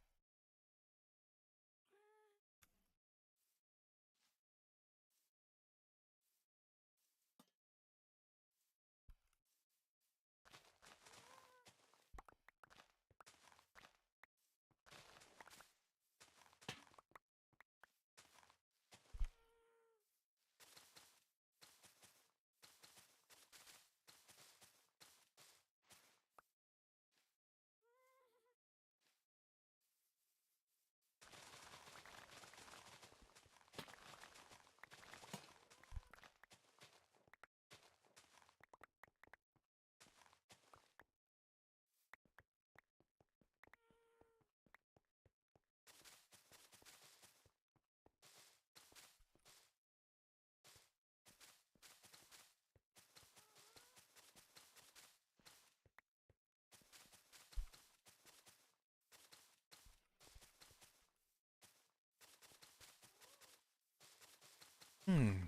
Hmm.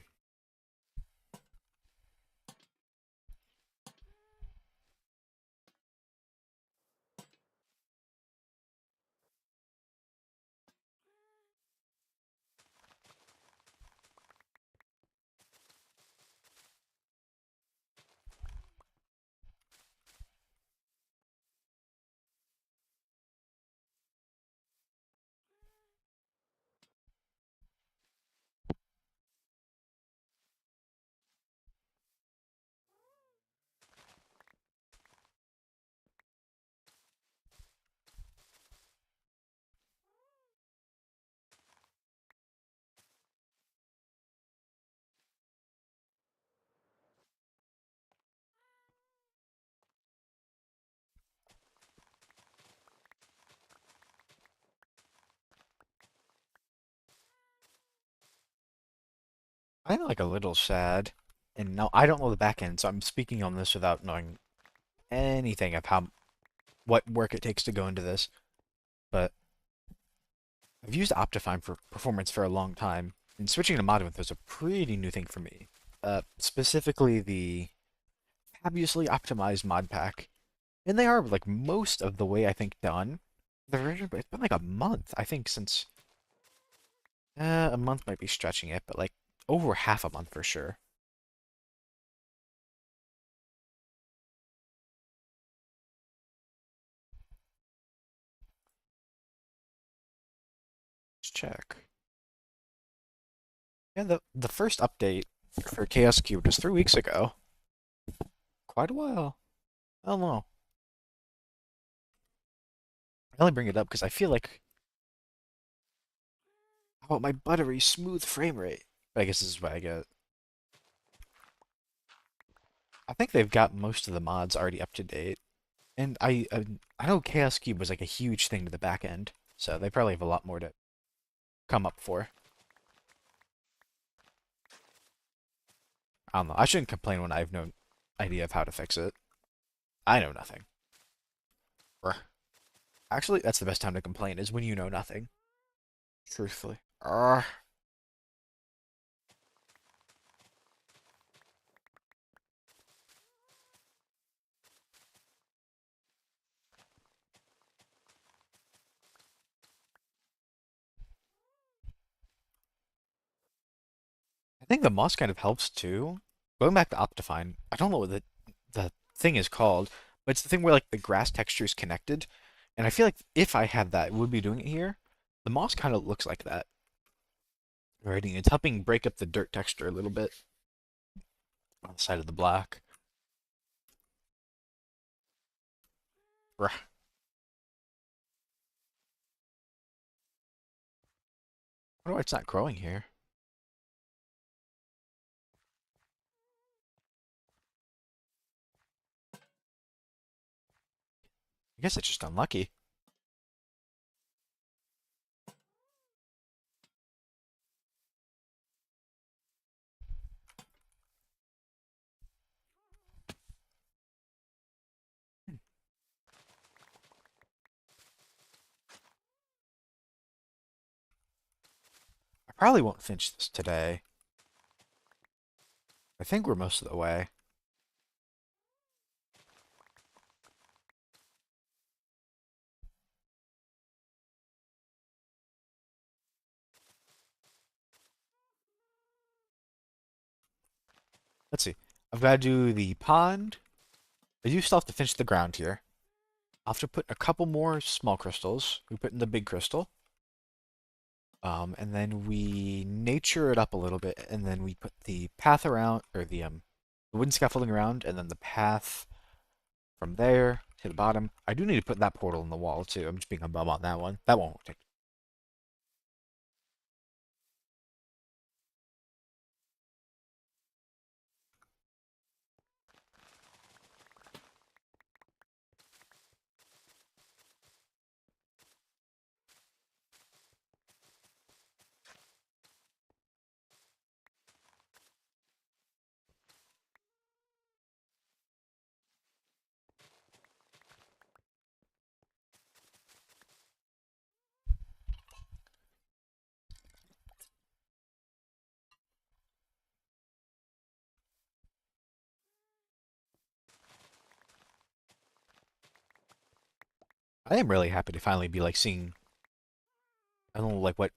I'm like a little sad. And no, I don't know the back end, so I'm speaking on this without knowing anything of how what work it takes to go into this. But I've used Optifine for performance for a long time, and switching to Modwinth was a pretty new thing for me. Specifically the fabulously optimized mod pack. And they are like most of the way I think done. The version, but it's been like a month, I think, since a month might be stretching it, but like over half a month for sure. Let's check. Yeah, the first update for Chaos Cube was 3 weeks ago. Quite a while. I don't know. I only bring it up because I feel like how about my buttery smooth frame rate? But I guess this is what I get. I think they've got most of the mods already up to date, and I know Chaos Cube was like a huge thing to the back end, so they probably have a lot more to come up for. I don't know. I shouldn't complain when I've known idea of how to fix it. I know nothing. Bruh. Actually, that's the best time to complain is when you know nothing. Truthfully. I think the moss kind of helps too. Going back to Optifine, I don't know what the thing is called, but it's the thing where like the grass texture is connected, and I feel like if I had that, it would be doing it here. The moss kind of looks like that. Right, and it's helping break up the dirt texture a little bit on the side of the block. Bruh. I wonder why it's not growing here. I guess it's just unlucky. I probably won't finish this today. I think we're most of the way. Let's see. I've got to do the pond. I do still have to finish the ground here. I'll have to put a couple more small crystals. We put in the big crystal. And then we nature it up a little bit, and then we put the path around, or the wooden scaffolding around, and then the path from there to the bottom. I do need to put that portal in the wall too. I'm just being a bum on that one. That won't take. I am really happy to finally be like seeing. I don't know like what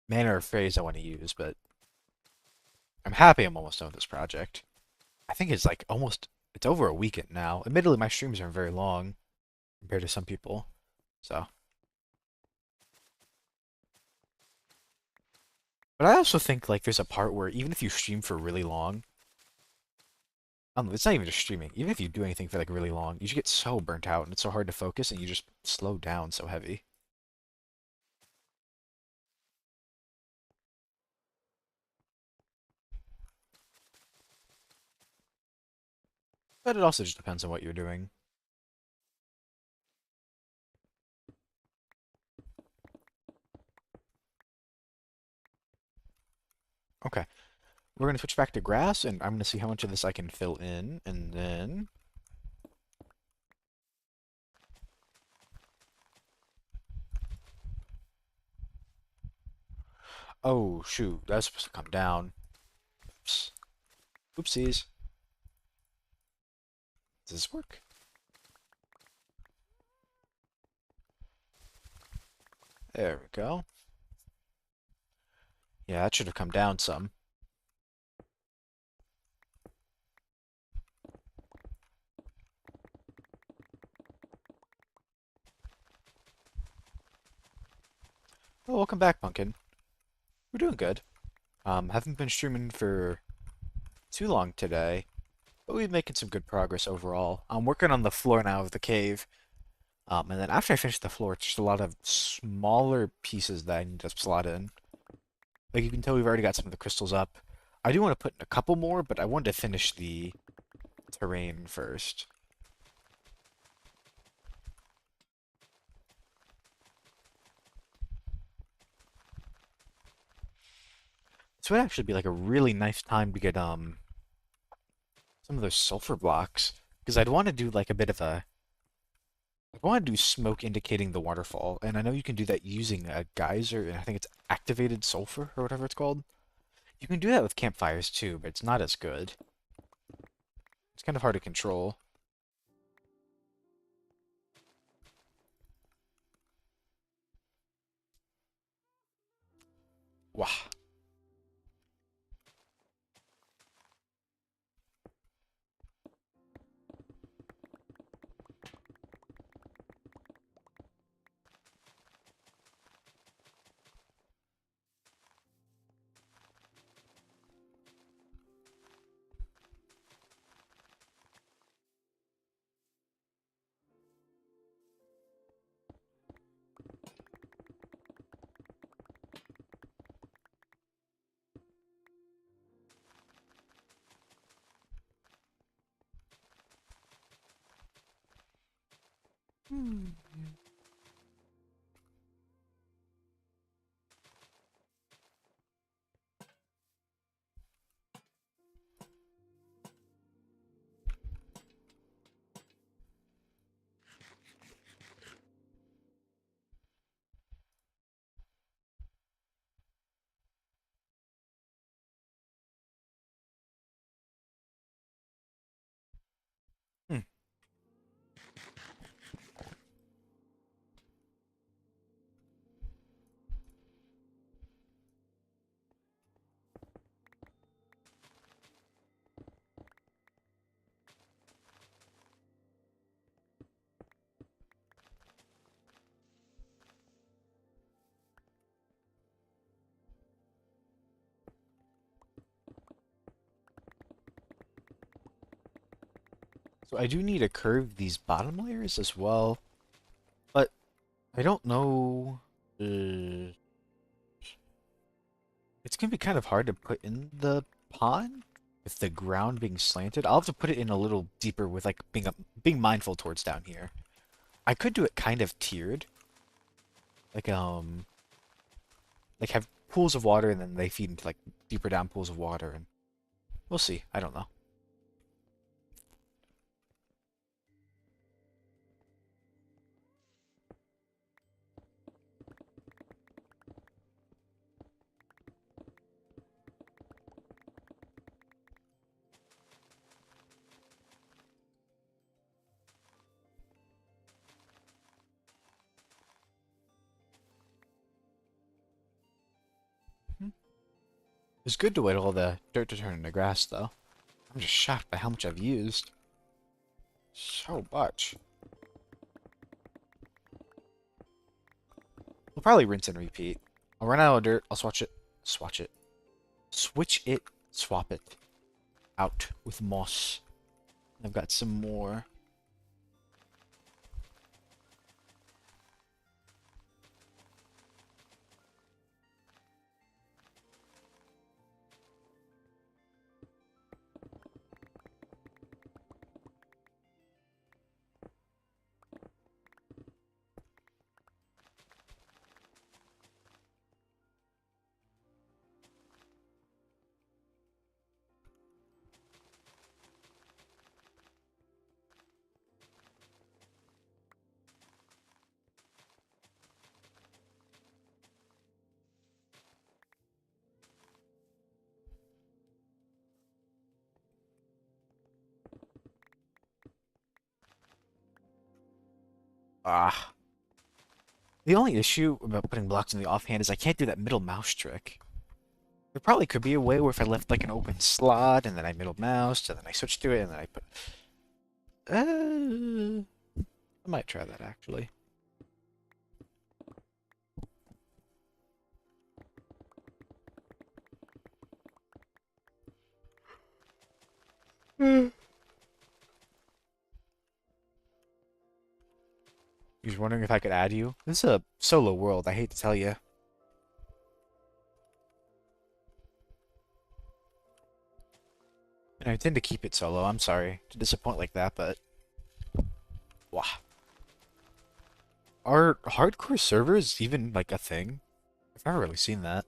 manner of phrase I want to use, but I'm happy I'm almost done with this project. I think it's like almost. It's over a weekend now. Admittedly, my streams aren't very long compared to some people, so. But I also think like there's a part where even if you stream for really long, it's not even just streaming. Even if you do anything for like really long, you just get so burnt out and it's so hard to focus and you just slow down so heavy. But it also just depends on what you're doing. Okay, we're gonna switch back to grass and I'm gonna see how much of this I can fill in and then. Oh shoot, that's supposed to come down. Oops. Oopsies. Does this work? There we go. Yeah, that should have come down some. Oh, welcome back, Pumpkin. We're doing good. Haven't been streaming for too long today, but we're making some good progress overall. I'm working on the floor now of the cave. And then after I finish the floor, it's just a lot of smaller pieces that I need to slot in. Like you can tell we've already got some of the crystals up. I do want to put in a couple more, but I wanted to finish the terrain first. This would actually be like a really nice time to get some of those sulfur blocks because I'd want to do like a bit of a I want to do smoke indicating the waterfall, and I know you can do that using a geyser, and I think it's activated sulfur or whatever it's called. You can do that with campfires too, but it's not as good. It's kind of hard to control. Wah. Hmm. Hmm. So I do need to curve these bottom layers as well, but I don't know. Uh, it's gonna be kind of hard to put in the pond with the ground being slanted. I'll have to put it in a little deeper with like being mindful towards down here. I could do it kind of tiered, like like have pools of water and then they feed into like deeper down pools of water, and we'll see. I don't know. Hmm. It's good to wait all the dirt to turn into grass, though. I'm just shocked by how much I've used. So much. We'll probably rinse and repeat. I'll run out of dirt. I'll swatch it, switch it, swap it out with moss. I've got some more. Ah. The only issue about putting blocks in the offhand is I can't do that middle mouse trick. There probably could be a way where if I left like an open slot and then I middle moused and then I switched to it and then I put. I might try that actually. Hmm. You're wondering if I could add you? This is a solo world, I hate to tell you. And I intend to keep it solo, I'm sorry to disappoint like that, but... Wow. Are hardcore servers even, like, a thing? I've never really seen that.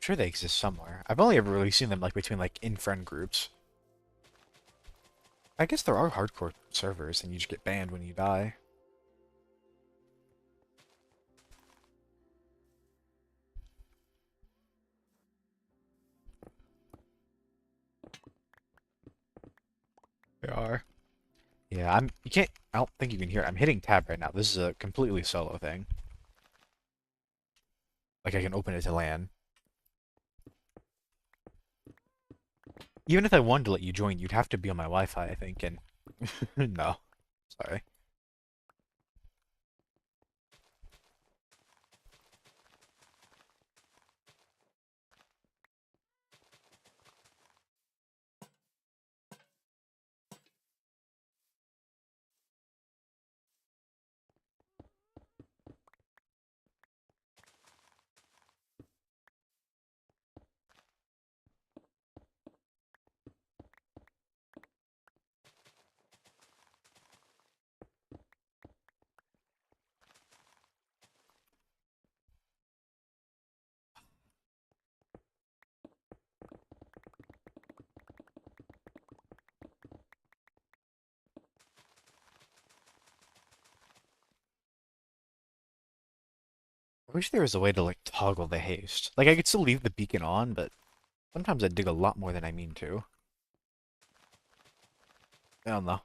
sure they exist somewhere. I've only ever really seen them like between like in friend groups. I guess there are hardcore servers and you just get banned when you die. They are. Yeah, you can't I don't think you can hear it. I'm hitting tab right now. This is a completely solo thing. Like I can open it to LAN. Even if I wanted to let you join, you'd have to be on my Wi-Fi, I think, and no. Sorry. I wish there was a way to like toggle the haste. Like I could still leave the beacon on, but sometimes I dig a lot more than I mean to. I don't know.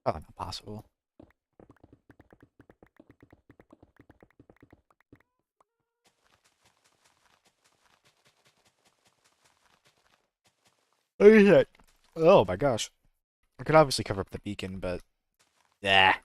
Probably not possible. Oh shit. Oh my gosh. I could obviously cover up the beacon, but yeah.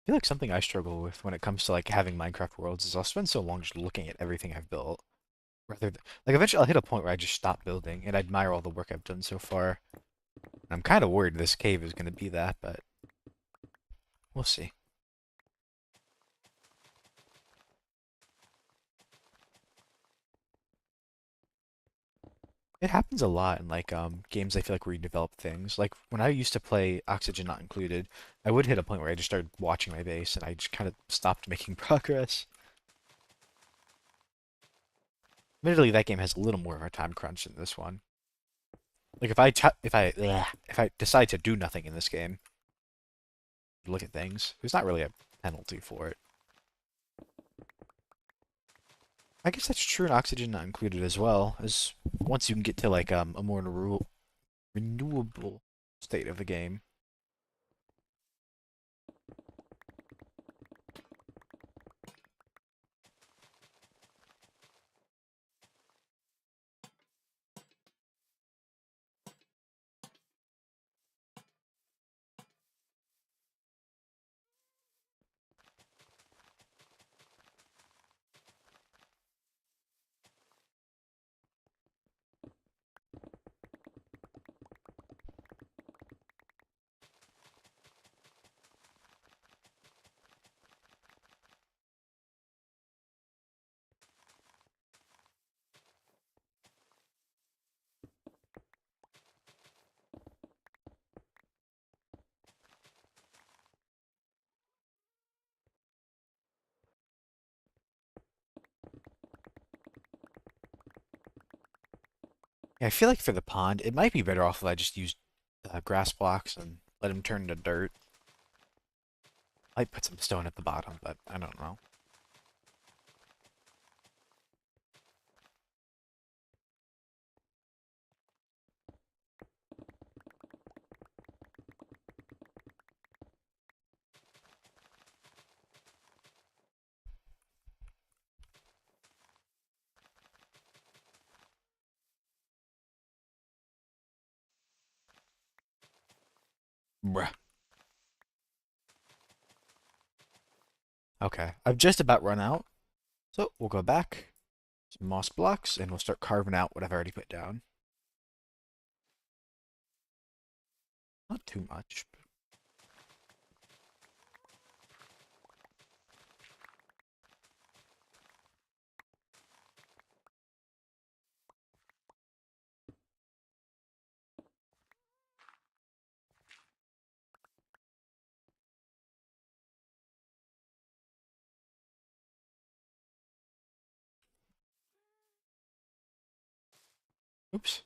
I feel like something I struggle with when it comes to like having Minecraft worlds is I'll spend so long just looking at everything I've built. Rather than, like eventually I'll hit a point where I just stop building and I admire all the work I've done so far. And I'm kind of worried this cave is going to be that, but we'll see. It happens a lot in like games I feel like where you develop things. Like when I used to play Oxygen Not Included, I would hit a point where I just started watching my base and I just kind of stopped making progress. Admittedly, that game has a little more of a time crunch than this one. Like if I decide to do nothing in this game, look at things, there's not really a penalty for it. I guess that's true in Oxygen Not Included as well, as once you can get to like a more renewable state of the game. Yeah, I feel like for the pond, it might be better off if I just used grass blocks and let them turn to dirt. I might put some stone at the bottom, but I don't know. Bruh. Okay, I've just about run out, so we'll go back, some moss blocks, and we'll start carving out what I've already put down. Not too much. Oops.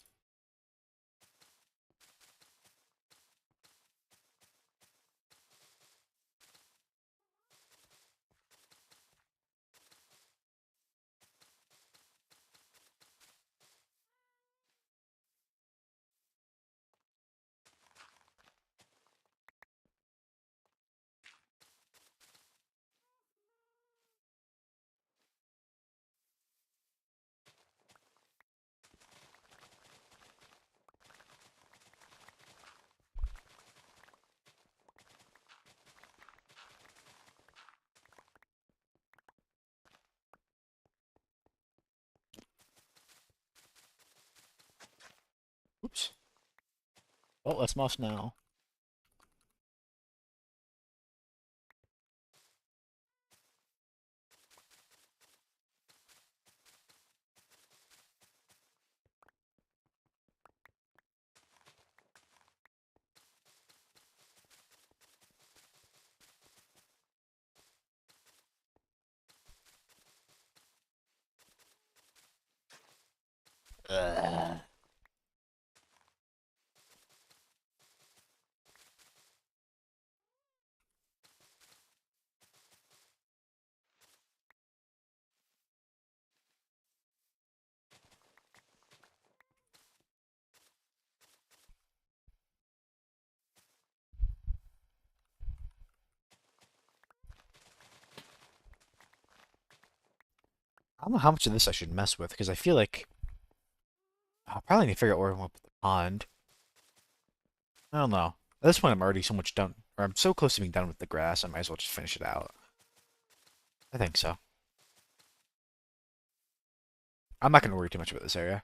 Oops. Well, let's mouse now. Ugh. I don't know how much of this I should mess with because I feel like I'll probably need to figure out where I want to put the pond. I don't know. At this point, I'm already so much done, or I'm so close to being done with the grass. I might as well just finish it out. I think so. I'm not gonna worry too much about this area.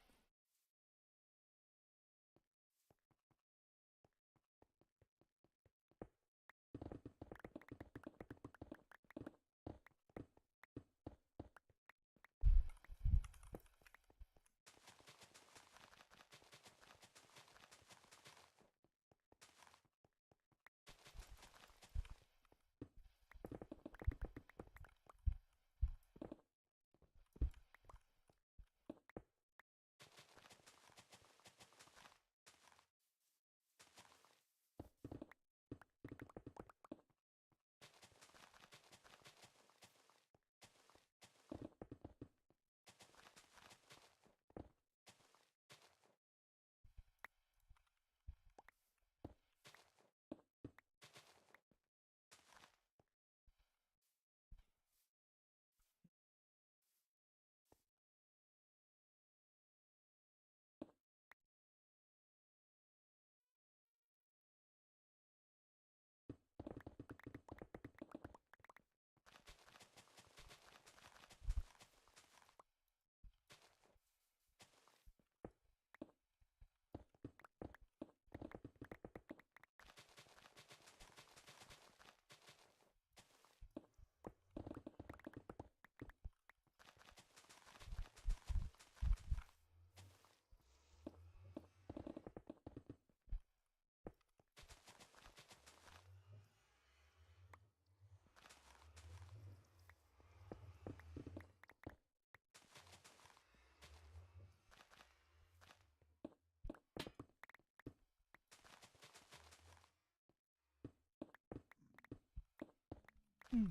Hmm.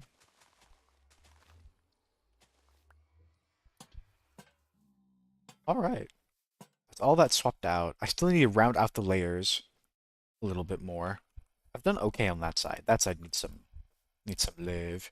All right. With all that swapped out, I still need to round out the layers a little bit more. I've done okay on that side. That side needs some live.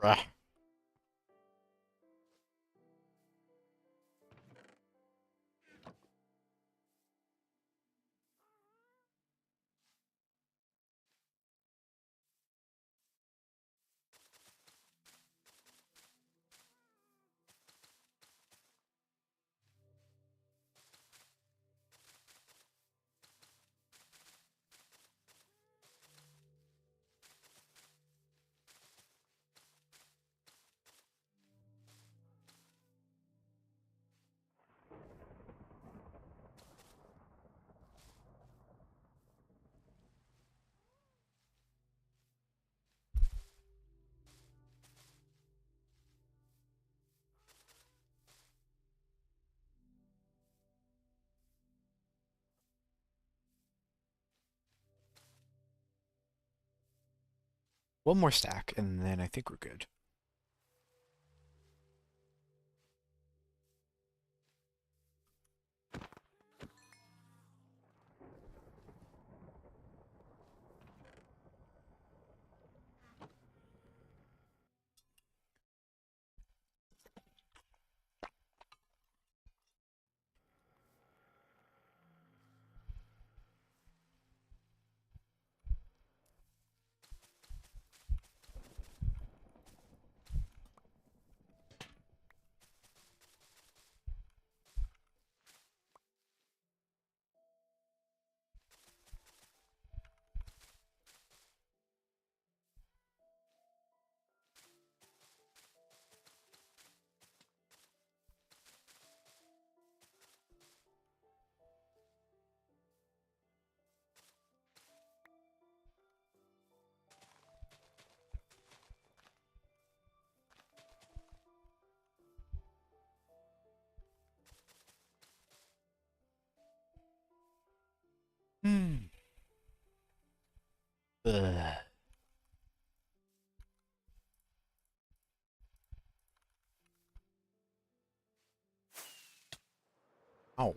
Ugh. One more stack, and then I think we're good. Hmm. Ugh. Oh,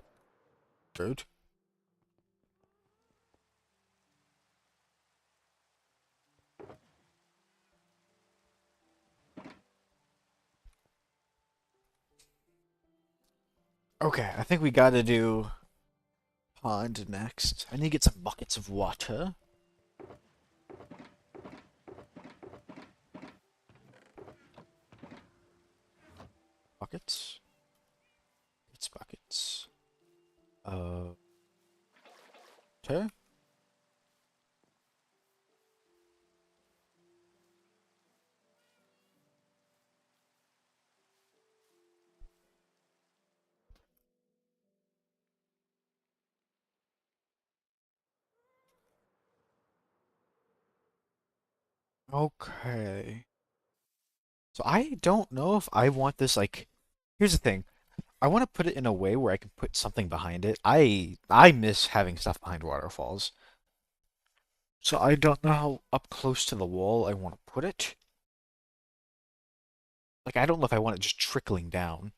dude. Okay, I think we gotta do pond next. I need to get some buckets of water. Buckets. It's buckets. Okay. Okay. So I don't know if I want this like. Here's the thing. I want to put it in a way where I can put something behind it. I miss having stuff behind waterfalls. So I don't know how up close to the wall I want to put it. Like I don't know if I want it just trickling down.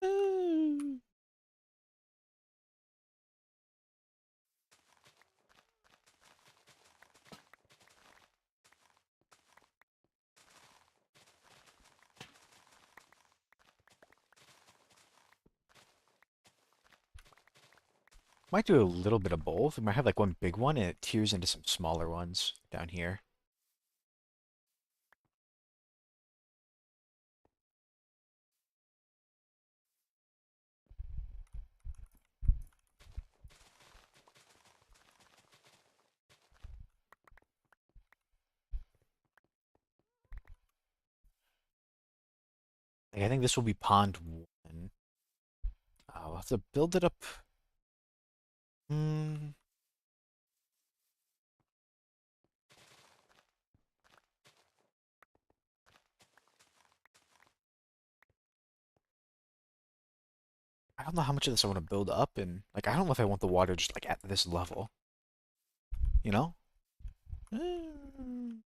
Mm. Might do a little bit of both. We might have like one big one and it tears into some smaller ones down here. Like, I think this will be pond one. I'll have to build it up. Hmm. I don't know how much of this I want to build up, and like I don't know if I want the water just like at this level, you know? Mm.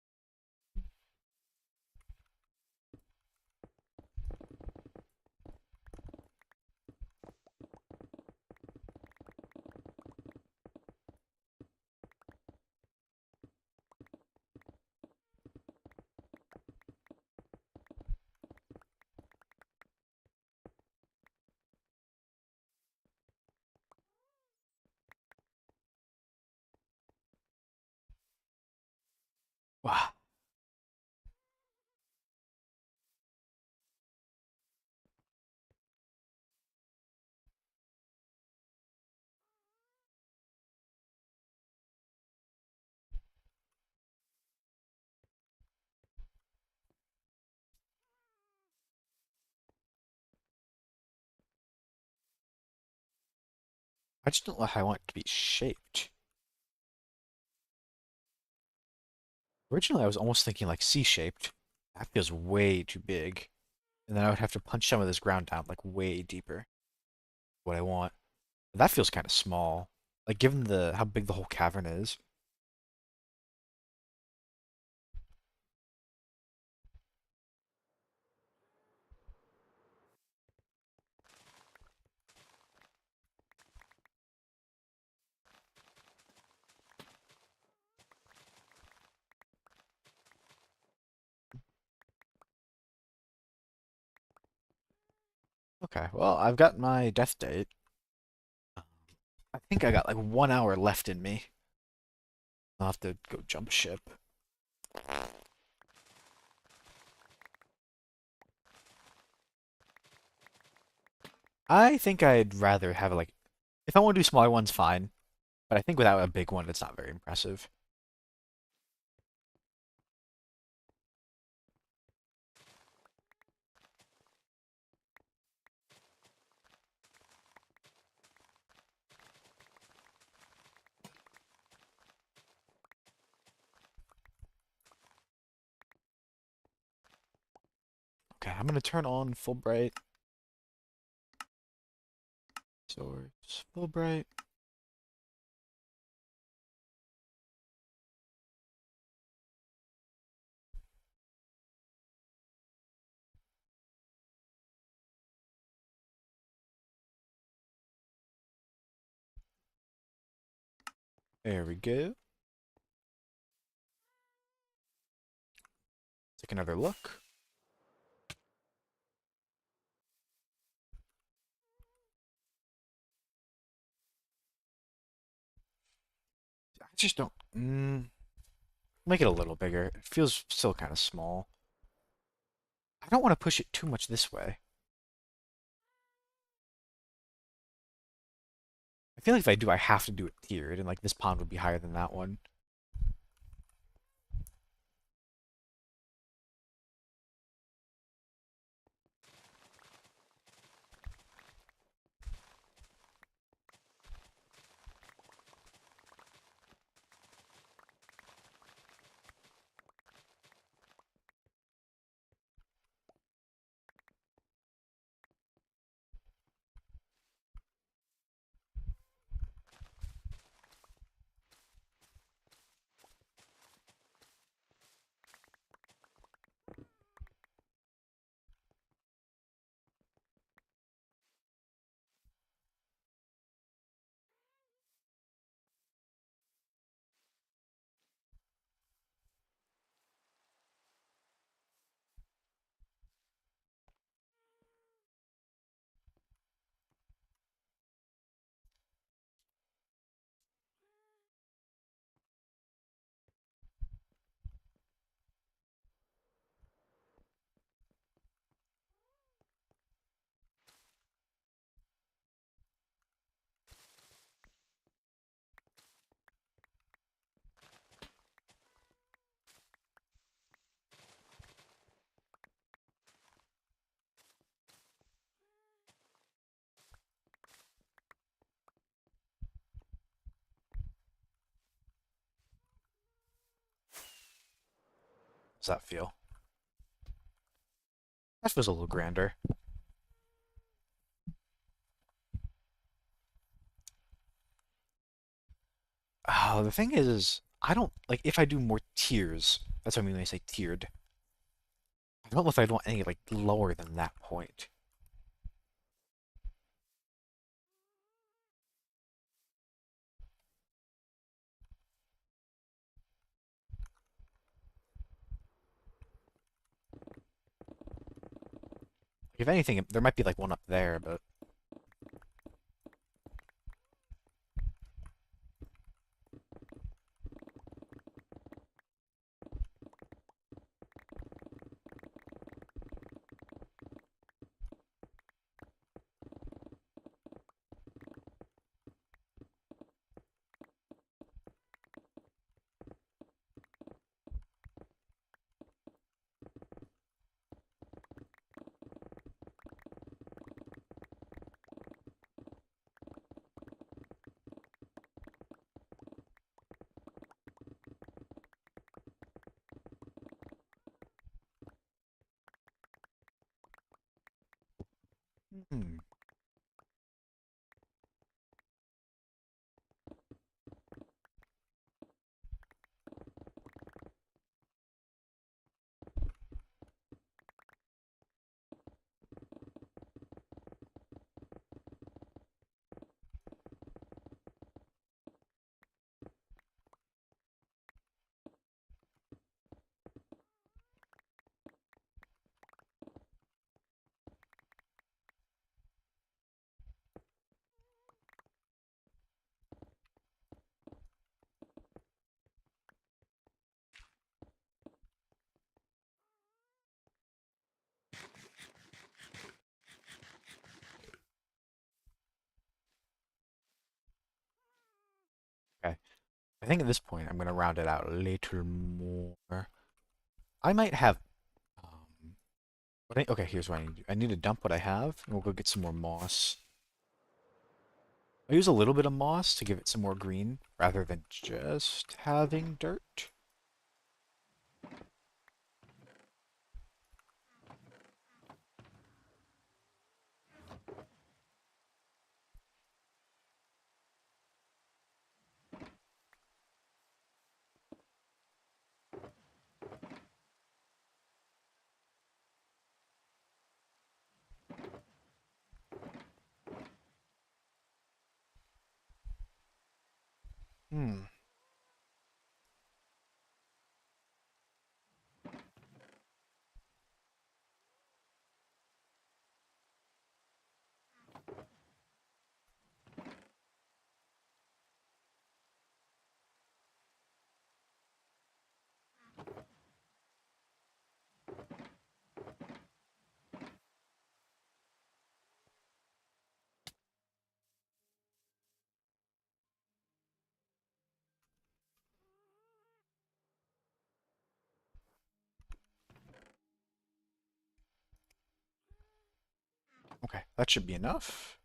Wow. I just don't know how I want it to be shaped. Originally, I was almost thinking like C-shaped. That feels way too big. And then I would have to punch some of this ground down like way deeper. What I want. That feels kind of small. Like given the how big the whole cavern is. Okay, well, I've got my death date. I think I got like 1 hour left in me. I'll have to go jump ship. I think I'd rather have like, if I want to do smaller ones, fine. But I think without a big one, it's not very impressive. Okay, I'm gonna turn on full bright. Source, full bright. There we go. Take another look. I just don't. Make it a little bigger. It feels still kind of small. I don't want to push it too much this way. I feel like if I do, I have to do it tiered, and like this pond would be higher than that one. Does that feel? That feels a little grander. Oh, the thing is, I don't like if I do more tiers. That's what I mean when I say tiered. I don't know if I'd want any like lower than that point. If anything, there might be like one up there, but hmm. Okay. I think at this point I'm gonna round it out a little more. I might have okay, here's what I need to do. I need to dump what I have, and we'll go get some more moss. I use a little bit of moss to give it some more green, rather than just having dirt. Hmm. Okay, that should be enough.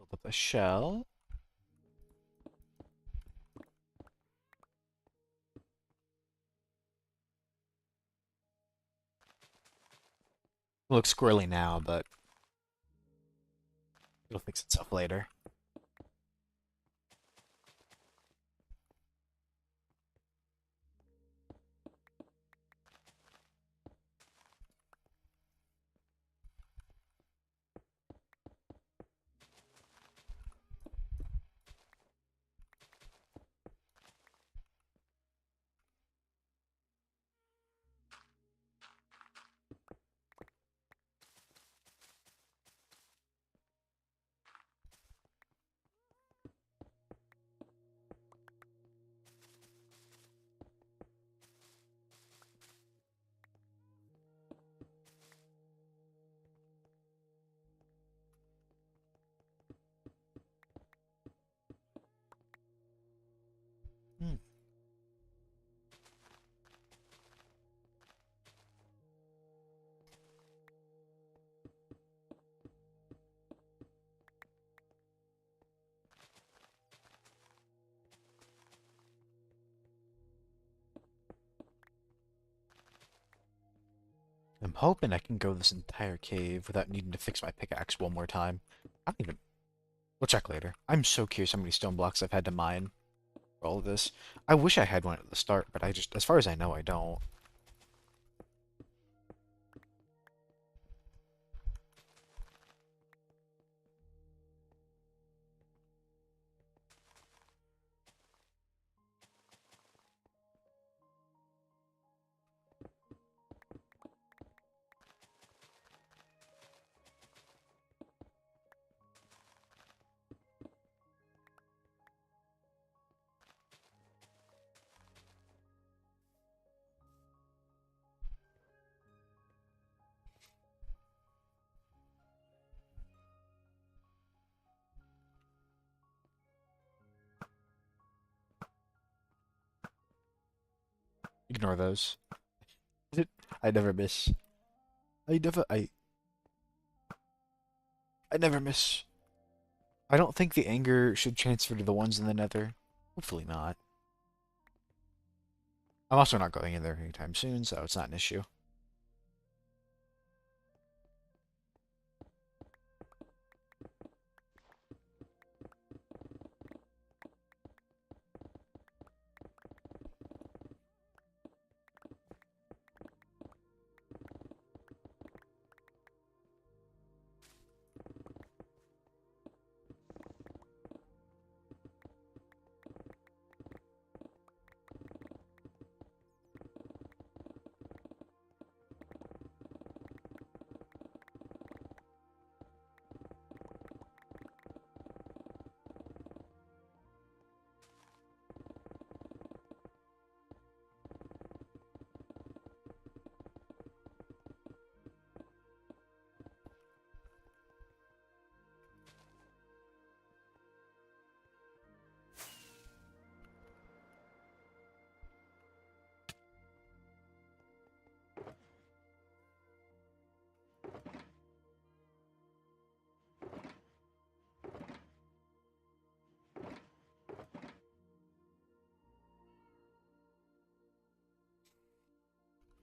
Build up a shell. It looks squirrely now, but it'll fix itself later. I'm hoping I can go this entire cave without needing to fix my pickaxe one more time. I don't even... We'll check later. I'm so curious how many stone blocks I've had to mine for all of this. I wish I had one at the start, but I just... As far as I know, I don't. Ignore those. I never miss. I never... I never miss. I don't think the anger should transfer to the ones in the nether. Hopefully not. I'm also not going in there anytime soon, so it's not an issue.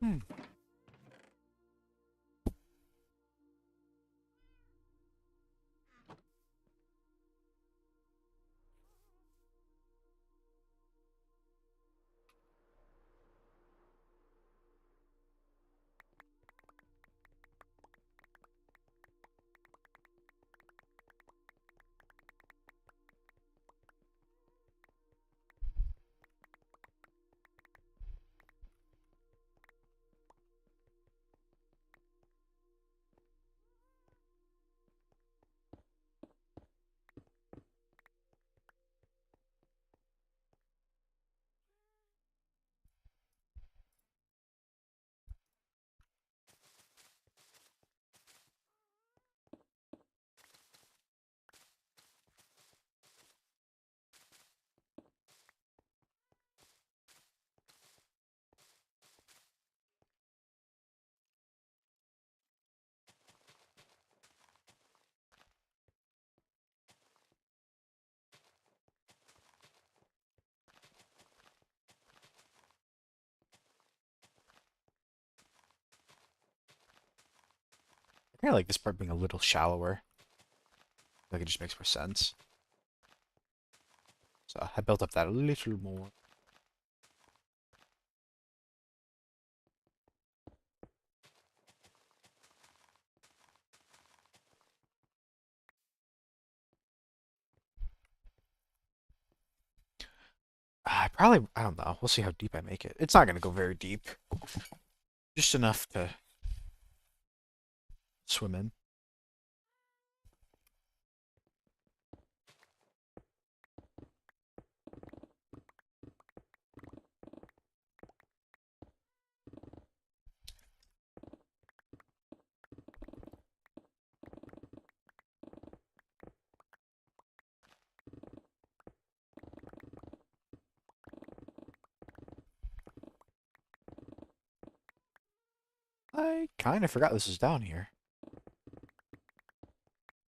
Hmm. I kind of like this part being a little shallower. Like it just makes more sense. So I built up that a little more. I don't know. We'll see how deep I make it. It's not going to go very deep. Just enough to swim in. I kind of forgot this is down here.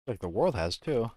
Like the world has too.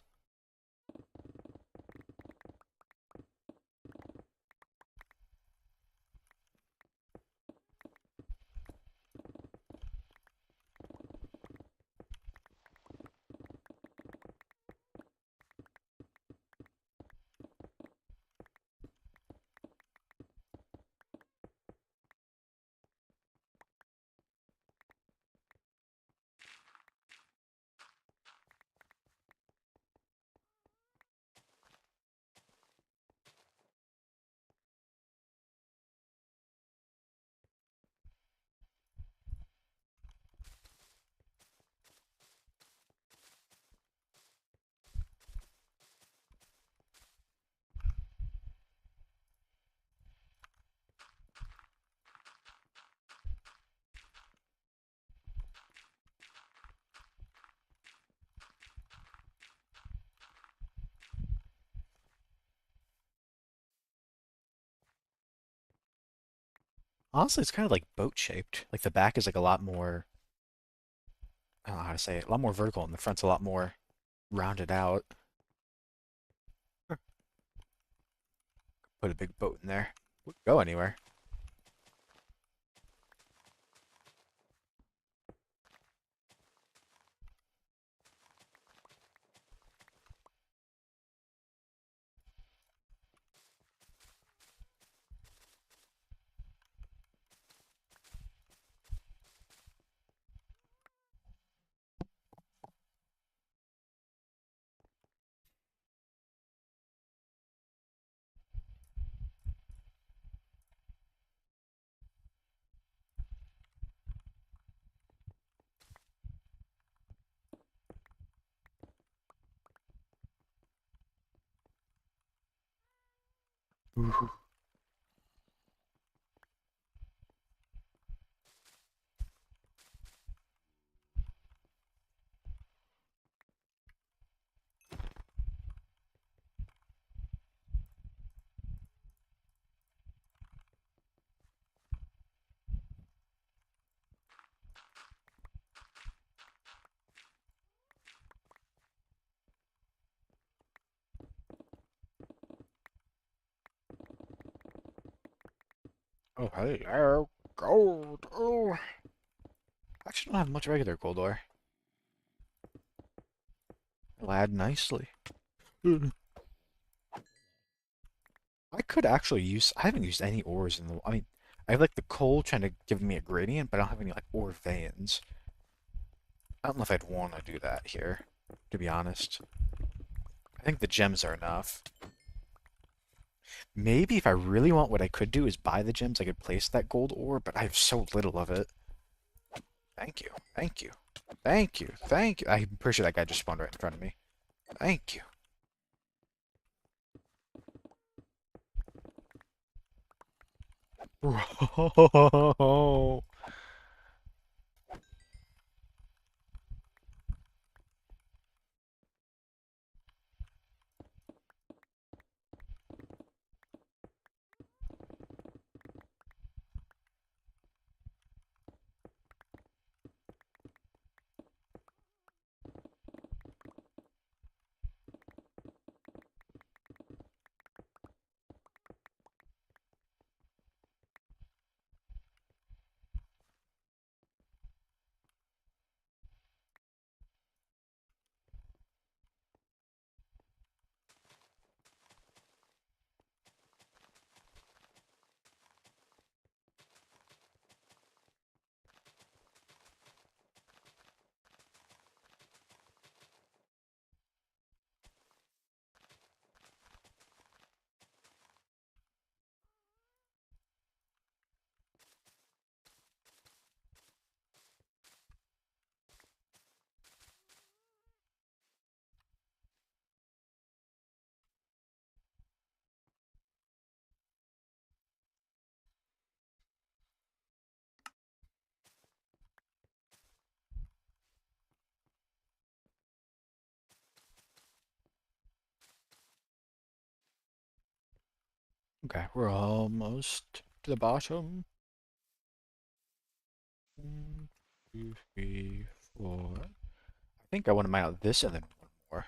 Honestly, it's kind of like boat shaped. Like the back is like a lot more, I don't know how to say it, a lot more vertical, and the front's a lot more rounded out. Put a big boat in there. Wouldn't go anywhere. Ooh. Oh, hey, oh, gold. Oh, I actually don't have much regular gold ore. It'll add nicely. Mm. I could actually use. I haven't used any ores in the. I mean, I have like the coal trying to give me a gradient, but I don't have any like ore veins. I don't know if I'd want to do that here, to be honest. I think the gems are enough. Maybe if I really want, what I could do is buy the gems. I could place that gold ore, but I have so little of it. Thank you. Thank you. Thank you. Thank you. I'm pretty sure that guy just spawned right in front of me. Thank you. Bro. Okay, we're almost to the bottom. 1, 2, 3, 4. I think I want to mine out this and then one more.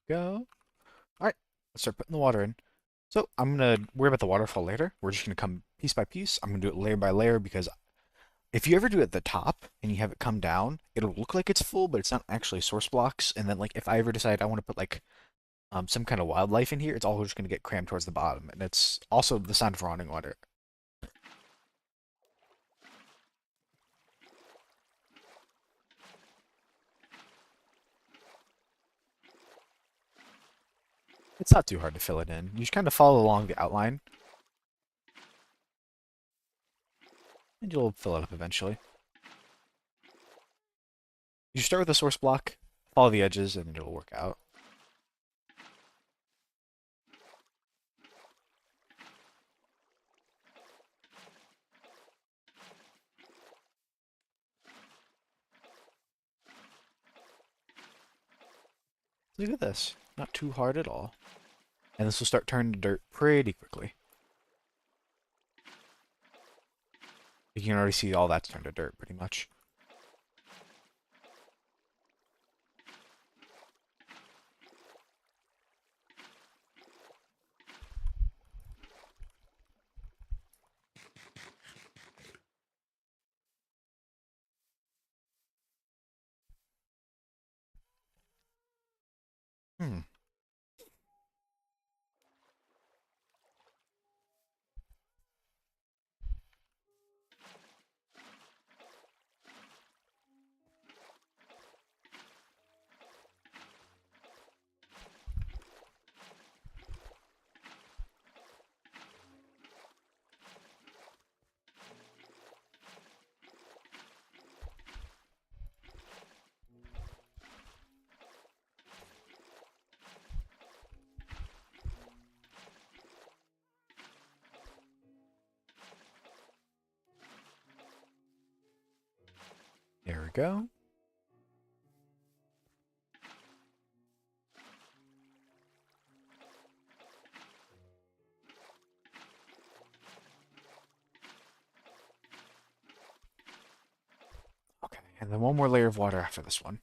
go. Alright, let's start putting the water in. So I'm gonna worry about the waterfall later. We're just gonna come piece by piece. I'm gonna do it layer by layer because if you ever do it at the top and you have it come down, it'll look like it's full, but it's not actually source blocks. And then like if I ever decide I want to put like some kind of wildlife in here, it's all just gonna get crammed towards the bottom. And it's also the sound of running water. It's not too hard to fill it in. You just kind of follow along the outline, and you'll fill it up eventually. You start with a source block, follow the edges, and it'll work out. Look at this. Not too hard at all. And this will start turning to dirt pretty quickly. You can already see all that's turned to dirt pretty much. Hmm. There we go. Okay, and then one more layer of water after this one.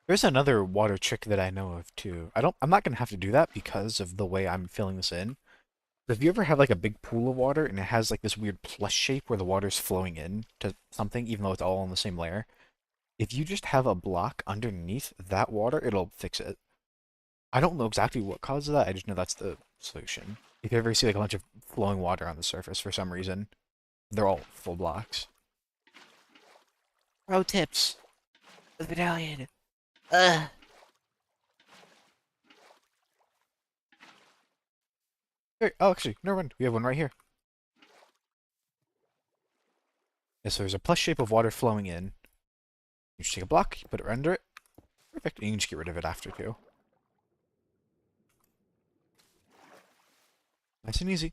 There's another water trick that I know of too. I'm not gonna have to do that because of the way I'm filling this in. But if you ever have like a big pool of water and it has like this weird plus shape where the water's flowing in to something, even though it's all on the same layer, if you just have a block underneath that water, it'll fix it. I don't know exactly what causes that, I just know that's the solution. If you ever see like a bunch of flowing water on the surface for some reason, they're all full blocks. Pro tips. The medallion. Ugh. Here, oh, actually, never mind. We have one right here. Yeah, so there's a plus shape of water flowing in. You just take a block, you put it under it. Perfect. And you can just get rid of it after too. Nice and easy.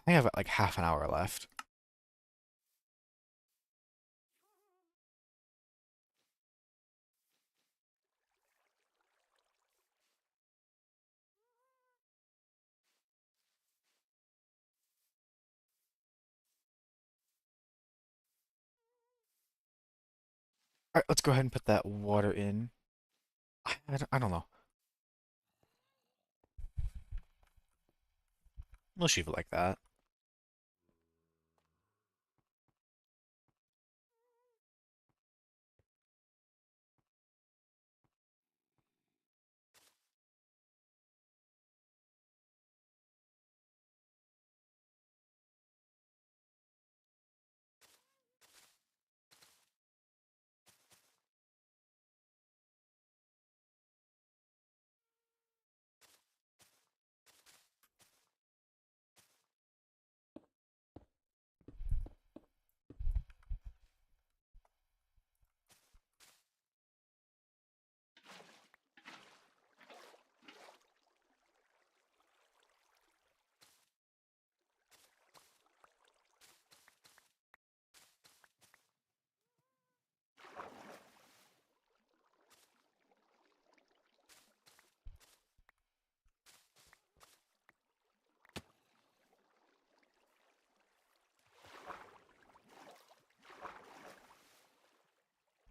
I have like half an hour left. All right, let's go ahead and put that water in. I don't know. We'll leave it like that.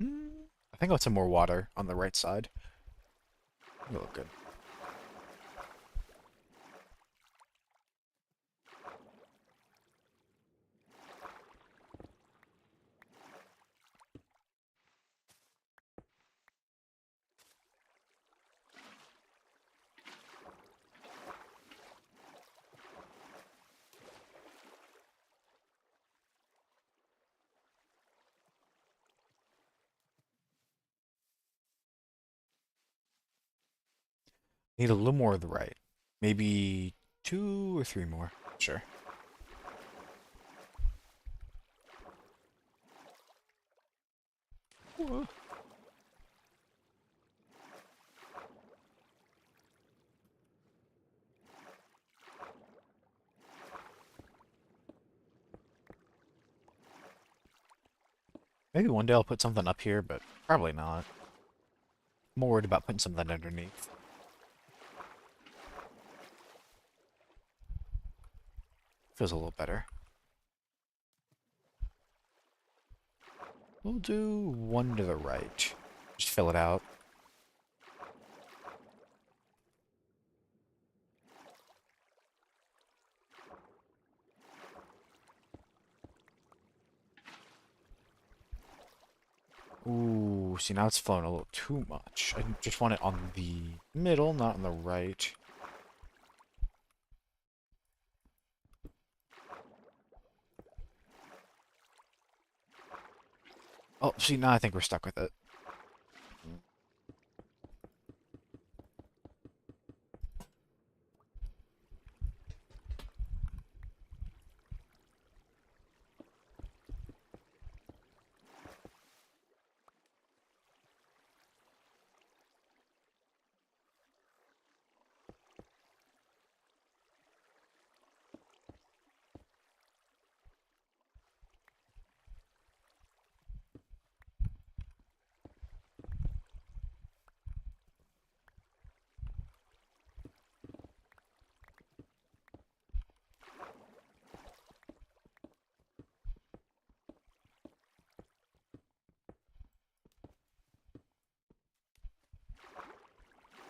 I think I'll put some more water on the right side. It'll look good. Need a little more of the right. Maybe 2 or 3 more. Sure. Whoa. Maybe one day I'll put something up here, but probably not. I'm more worried about putting something underneath. Feels a little better. We'll do one to the right. Just fill it out. Ooh, see now it's flowing a little too much. I just want it on the middle, not on the right. Oh, see now I think we're stuck with it.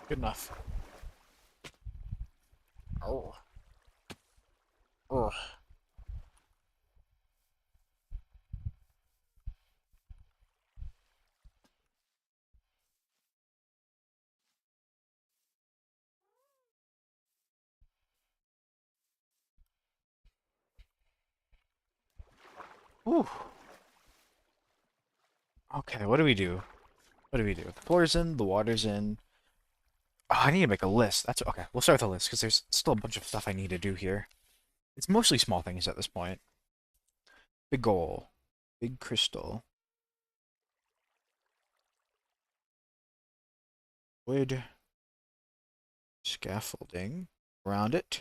Good enough. Oh. Ugh. Ooh. Okay, what do we do? What do we do? The floor's in, the water's in. Oh, I need to make a list. That's okay. We'll start with the list because there's still a bunch of stuff I need to do here. It's mostly small things at this point. Big goal. Big crystal. Wood. Scaffolding. Around it.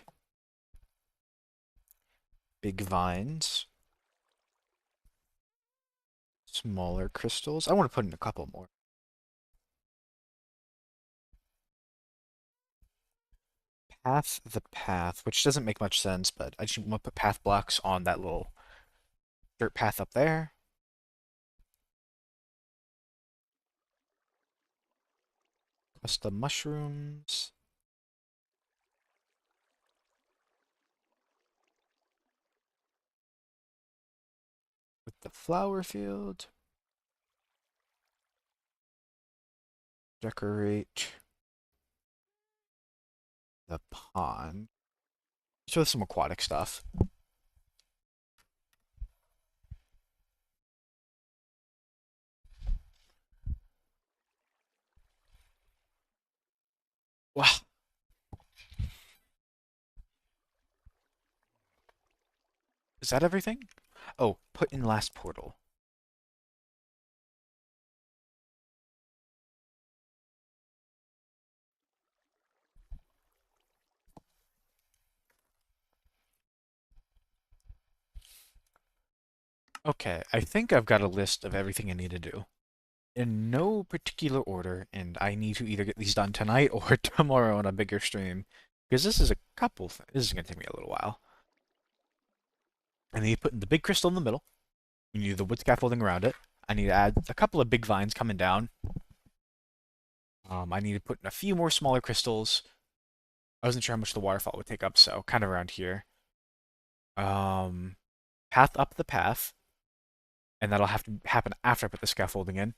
Big vines. Smaller crystals. I want to put in a couple more. Path the path, which doesn't make much sense, but I just want to put path blocks on that little dirt path up there. Custom mushrooms. With the flower field. Decorate the pond. So with some aquatic stuff. Wow. Is that everything? Oh, put in last portal. Okay, I think I've got a list of everything I need to do. In no particular order, and I need to either get these done tonight or tomorrow on a bigger stream. Because this is a couple this is gonna take me a little while. I need to put in the big crystal in the middle. We need the wood scaffolding around it. I need to add a couple of big vines coming down. I need to put in a few more smaller crystals. I wasn't sure how much the waterfall would take up, so kind of around here. Um, Path up the path, and that'll have to happen after I put the scaffolding in.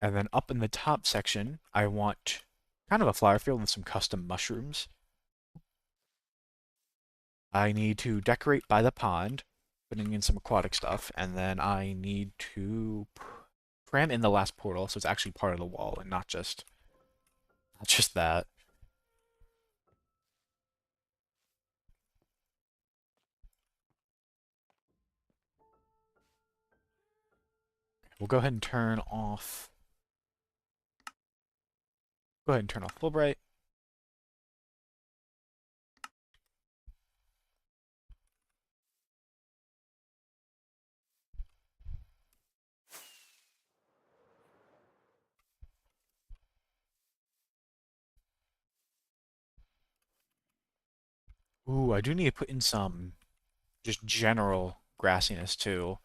And then up in the top section, I want kind of a flower field with some custom mushrooms. I need to decorate by the pond, putting in some aquatic stuff, and then I need to cram in the last portal so it's actually part of the wall and not just that. We'll go ahead and turn off. Go ahead and turn off Fulbright. Ooh, I do need to put in some just general grassiness too.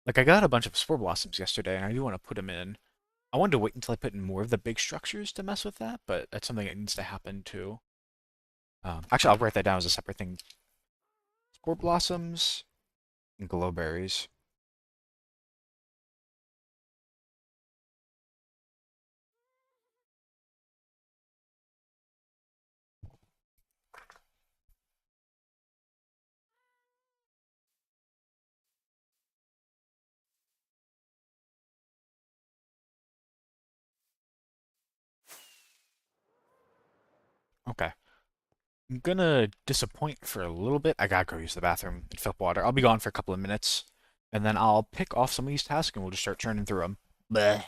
Like I got a bunch of spore blossoms yesterday, and I do want to put them in. I wanted to wait until I put in more of the big structures to mess with that, but that's something that needs to happen too. Actually, I'll write that down as a separate thing. Spore blossoms and glowberries. Okay. I'm gonna disappoint for a little bit. I gotta go use the bathroom and fill up water. I'll be gone for a couple of minutes, and then I'll pick off some of these tasks and we'll just start churning through them. Bleh.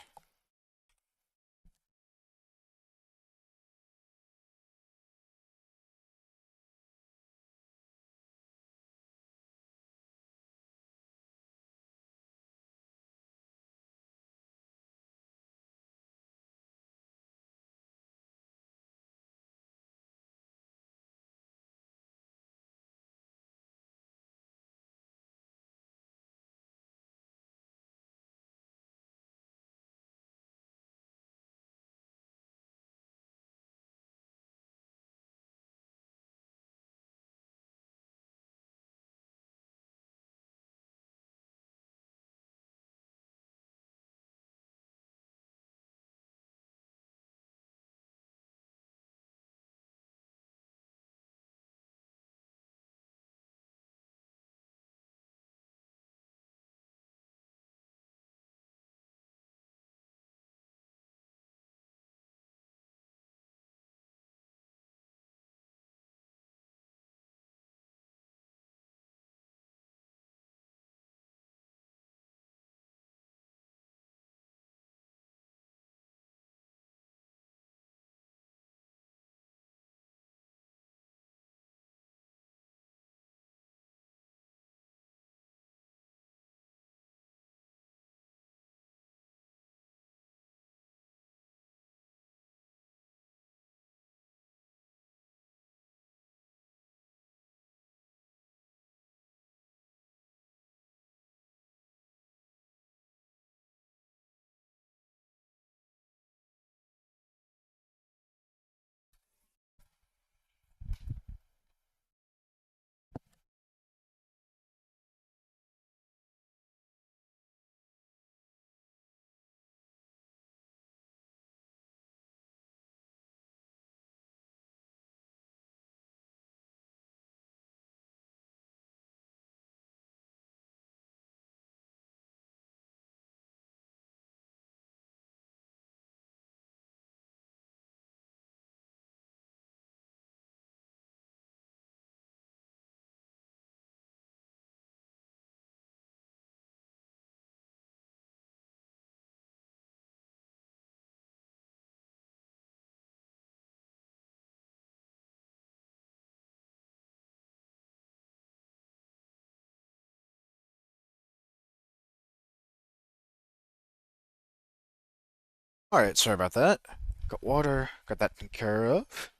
Alright, sorry about that. Got water, got that taken care of.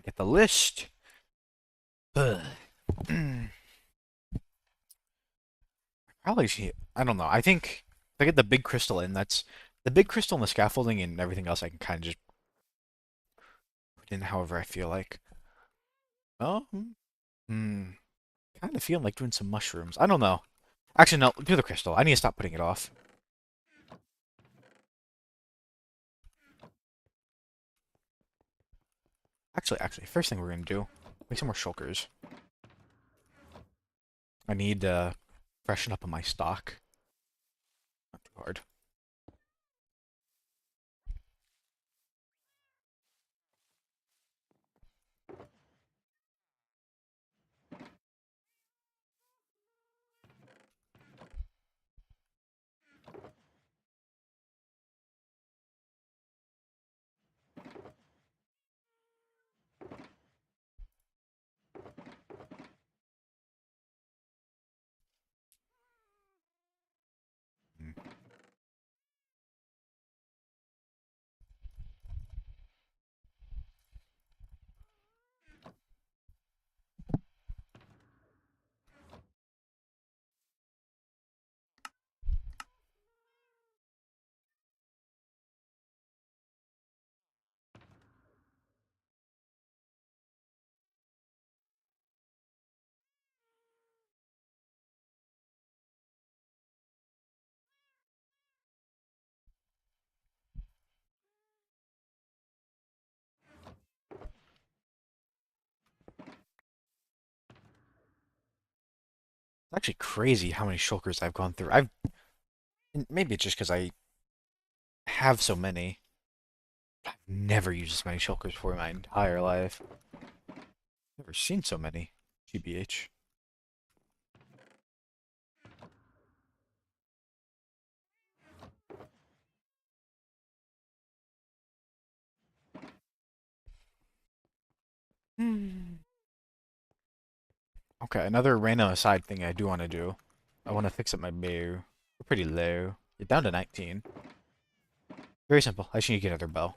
Get the list. Ugh. Probably should, I don't know. I think if I get the big crystal in, that's the big crystal and the scaffolding and everything else I can kind of just put in however I feel like. Oh, kind of feeling like doing some mushrooms. I don't know. Actually, no, do the crystal. I need to stop putting it off. Actually, first thing we're gonna do, make some more shulkers. I need to freshen up on my stock. Not too hard. Mm. It's actually crazy how many shulkers I've gone through. Maybe it's just because I have so many. I've never used as many shulkers before in my entire life. Never seen so many. GBH. Hmm. Okay, another random aside thing I do want to do. I want to fix up my bow. We're pretty low. You're down to 19. Very simple. I just need to get another bow.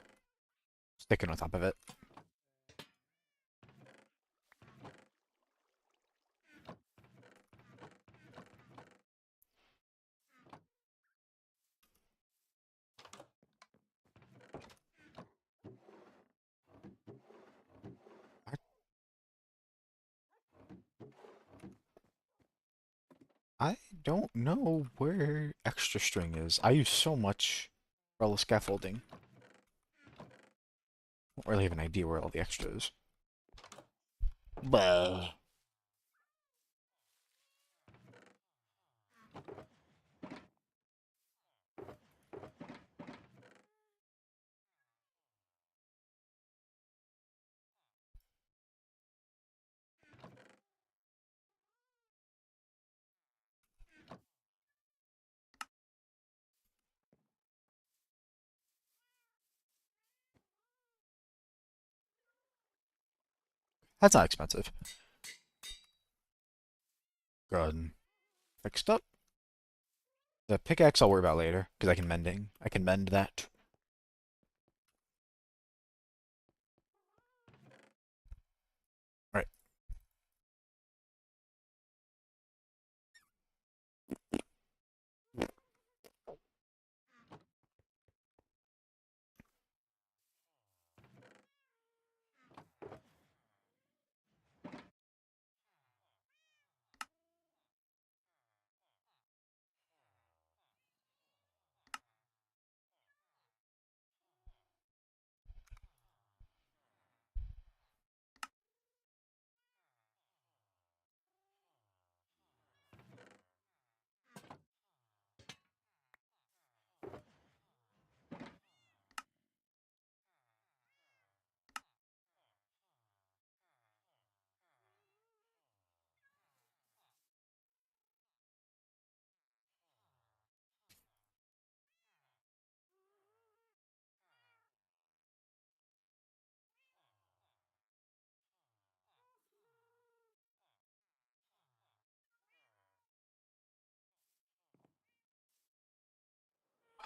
Sticking on top of it. I, I don't know where extra string is. I use so much umbrella scaffolding. Don't really have an idea where all the extra is. Bah. That's not expensive. Good. Fixed up. The pickaxe I'll worry about later, because I can mend that. Alright.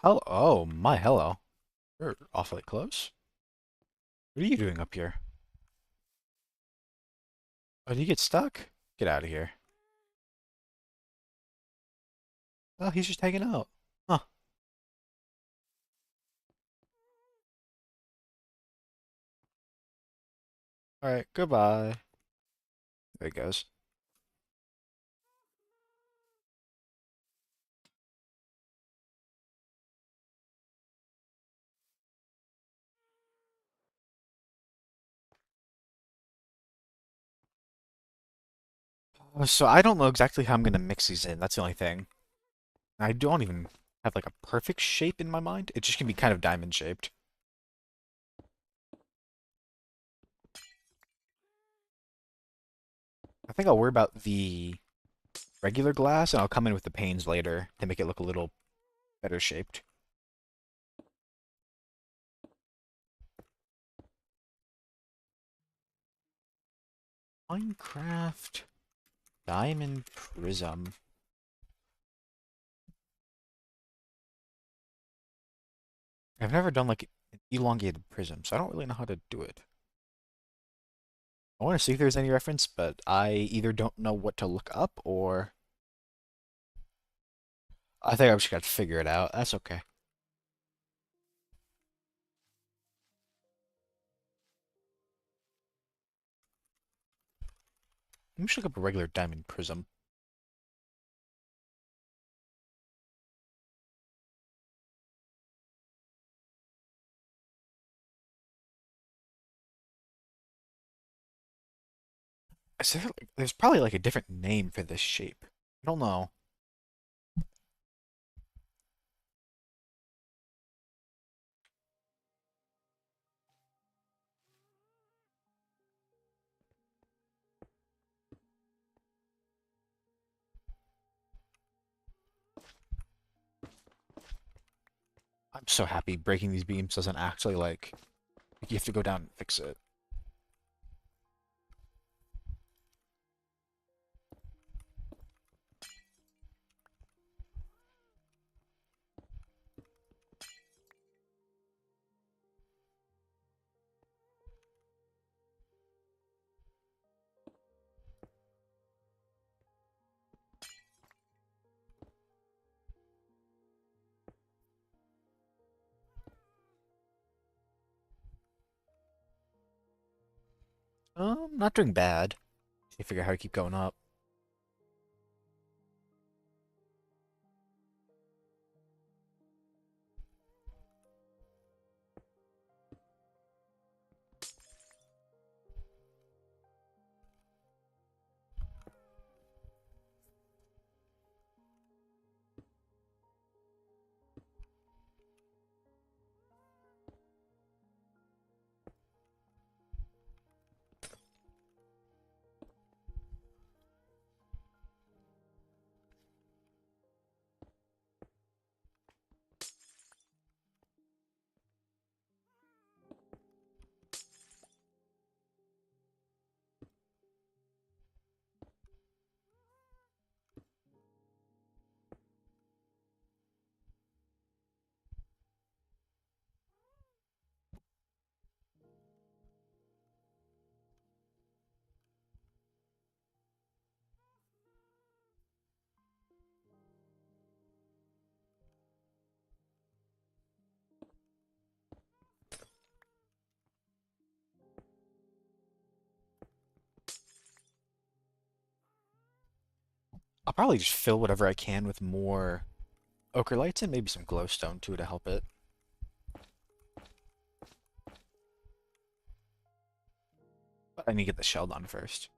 Oh, my hello. You're awfully close. What are you doing up here? Oh, did you get stuck? Get out of here. Oh, he's just hanging out. Huh. Alright, goodbye. There he goes. So I don't know exactly how I'm gonna mix these in. That's the only thing. I don't even have like a perfect shape in my mind. It just can be kind of diamond shaped. I think I'll worry about the regular glass and I'll come in with the panes later to make it look a little better shaped. Minecraft Diamond Prism. I've never done like an elongated prism, so I don't really know how to do it. I want to see if there's any reference, but I either don't know what to look up or I think I've just got to figure it out. That's okay. Let me just look up a regular diamond prism. There's probably like a different name for this shape. I don't know. I'm so happy breaking these beams doesn't actually like you have to go down and fix it. Not doing bad. You figure out how to keep going up. I'll probably just fill whatever I can with more ochre lights and maybe some glowstone too to help it. But I need to get the shell done first.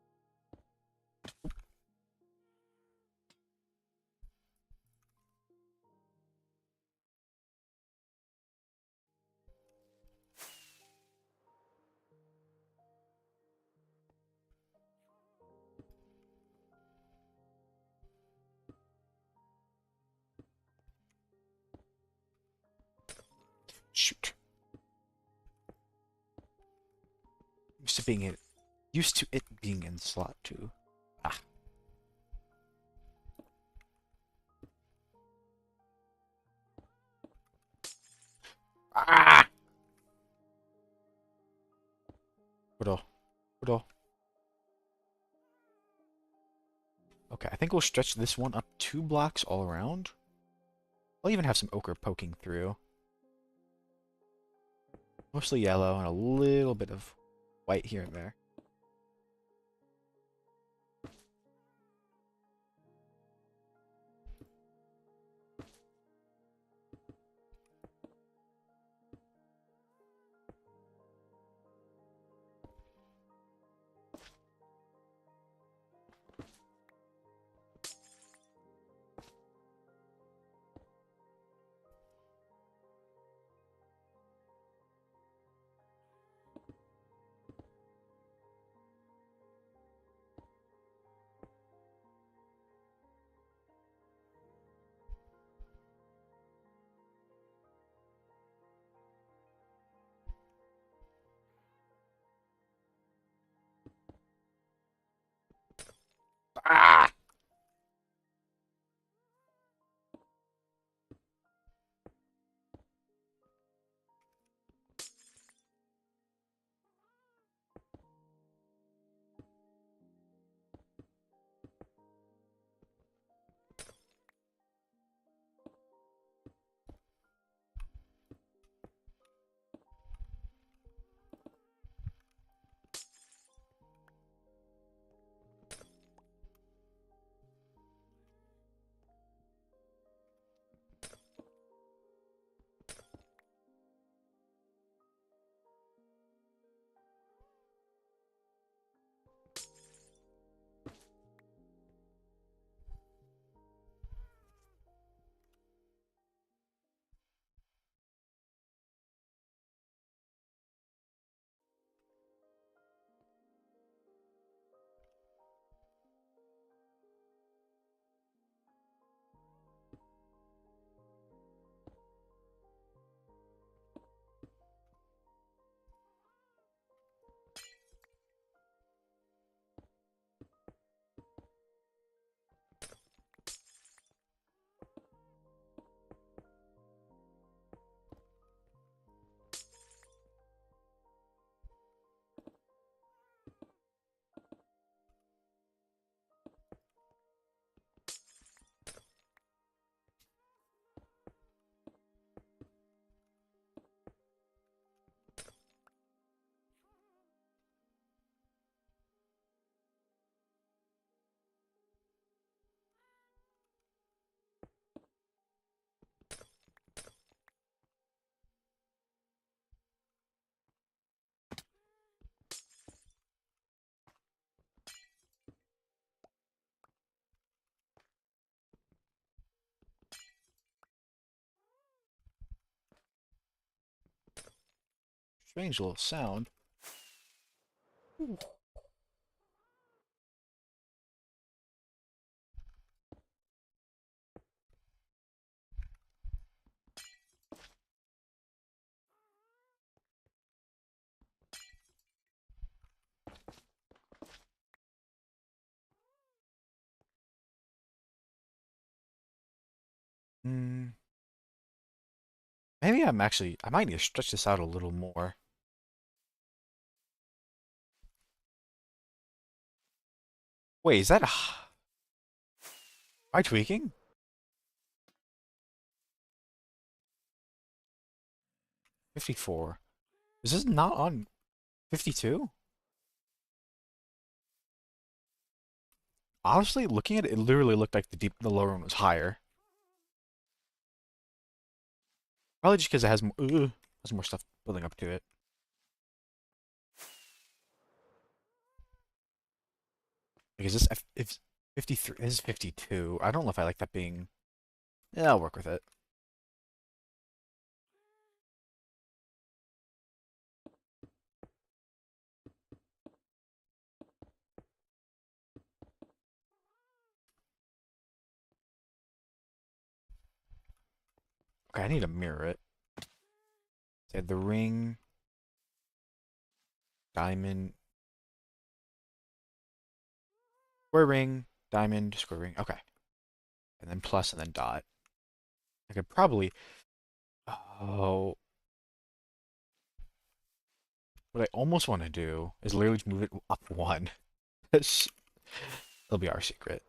Shoot. Used to being it used to it being in slot 2. Ah. Ah! Capital. Okay, I think we'll stretch this one up 2 blocks all around. I'll even have some ochre poking through. Mostly yellow and a little bit of white here and there. Ah! Strange little sound. Hmm. Maybe I might need to stretch this out a little more. Wait, is that am I tweaking? 54. Is this not on 52? Honestly, looking at it, it literally looked like the lower one was higher. Probably just because it has more stuff building up to it. Like, is this if 53? This is 52. I don't know if I like that being. Yeah, I'll work with it. Okay, I need to mirror it. Say the ring, diamond, square ring, diamond, square ring. Okay, and then plus and then dot. I could probably. Oh, What I almost want to do is literally just move it up one. That'll be our secret.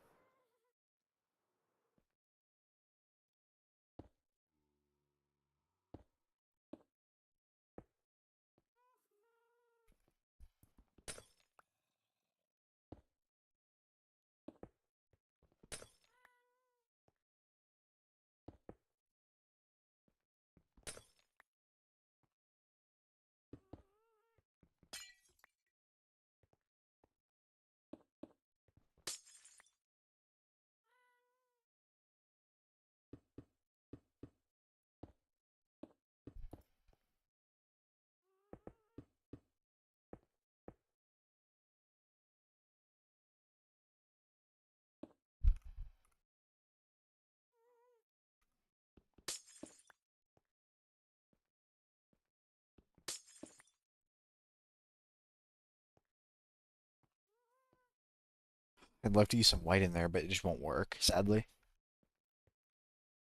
I'd love to use some white in there, but it just won't work, sadly.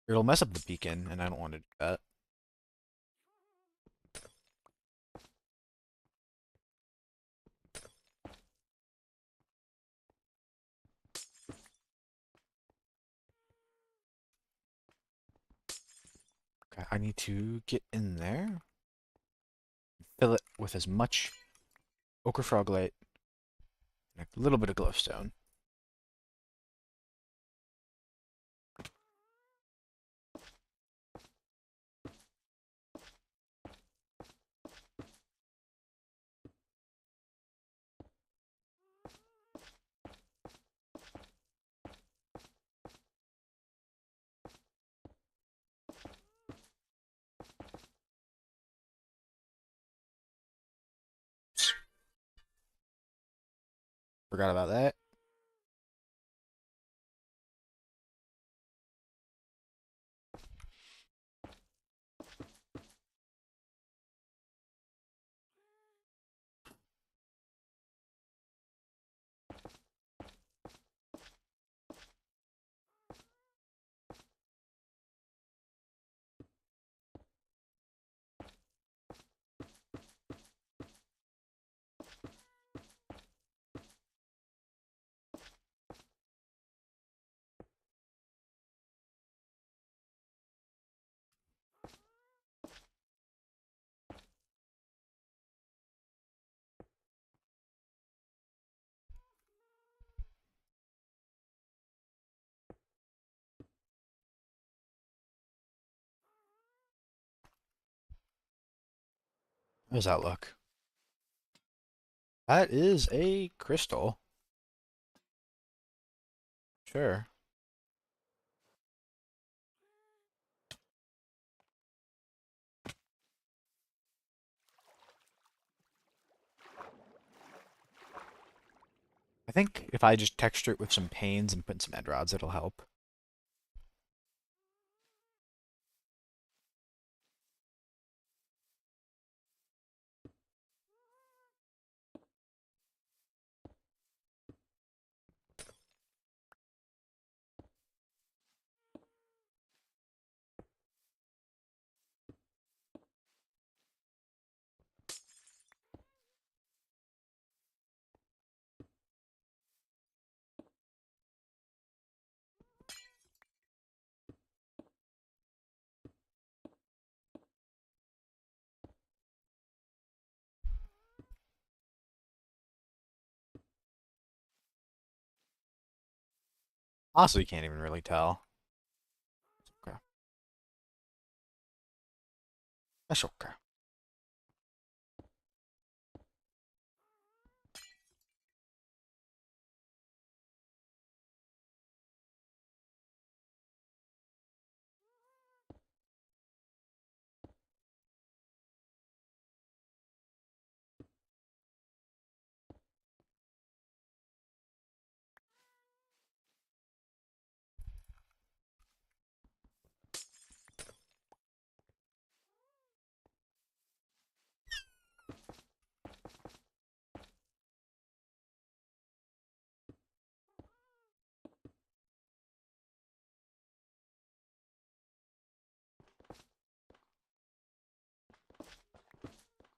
It'll mess up the beacon, and I don't want to do that. Okay, I need to get in there, fill it with as much ochre froglite and a little bit of glowstone. Forgot about that. How does that look? That is a crystal. Sure. I think if I just texture it with some panes and put some end rods, it'll help. Honestly, you can't even really tell. Okay. That's okay.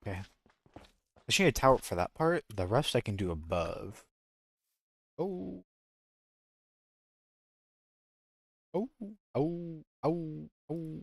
Okay. just need a tower for that part. The rest I can do above. Oh, oh, oh, oh, oh.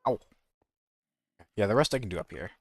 Ow. Yeah, the rest I can do up here.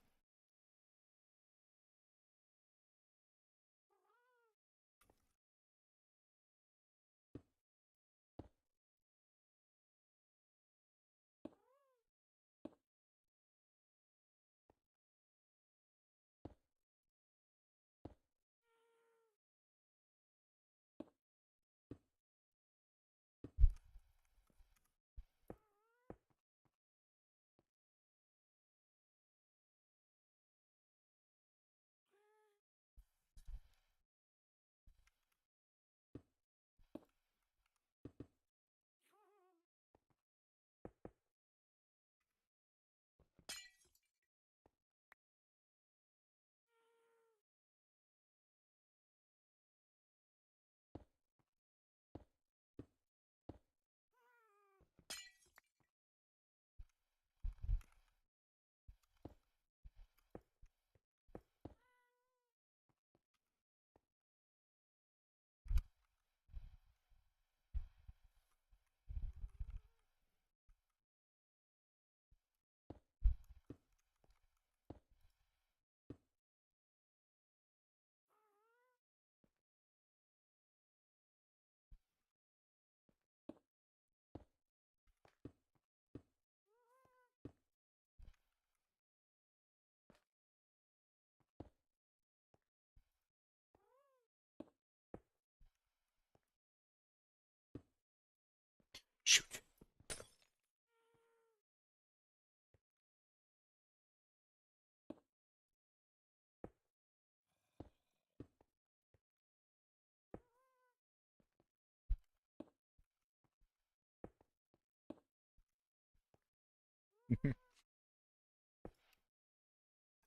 Shoot.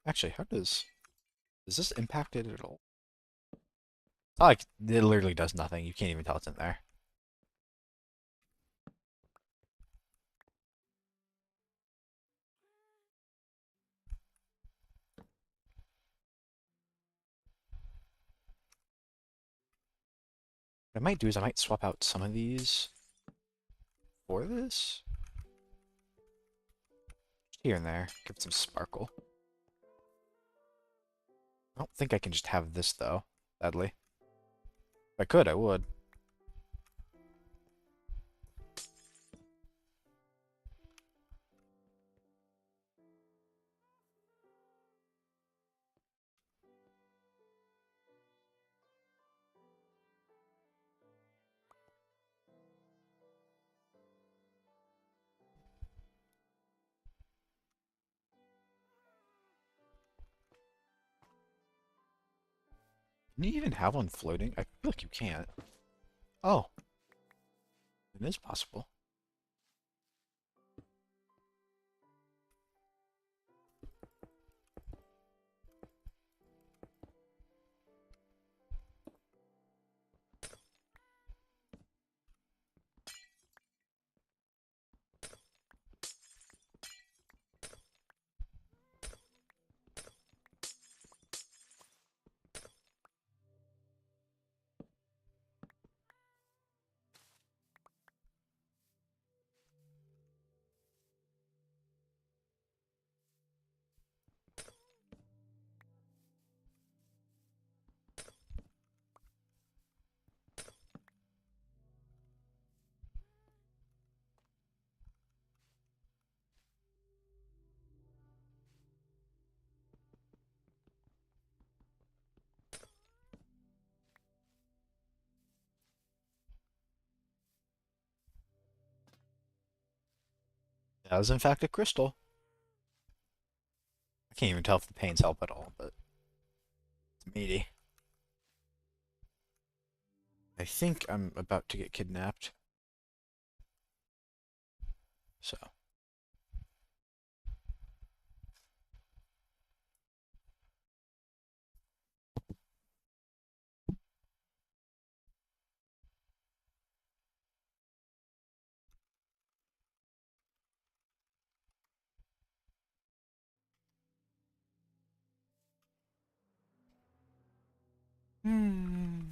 Actually, how does this impact it at all? It's not like it literally does nothing. You can't even tell it's in there. What I might do is I might swap out some of these for this. Just here and there. Give it some sparkle. I don't think I can just have this though, sadly. If I could, I would. Can you even have one floating? I feel like you can't. Oh, it is possible. That was in fact a crystal. I can't even tell if the pains help at all, but it's meaty. I think I'm about to get kidnapped. So. Hmm.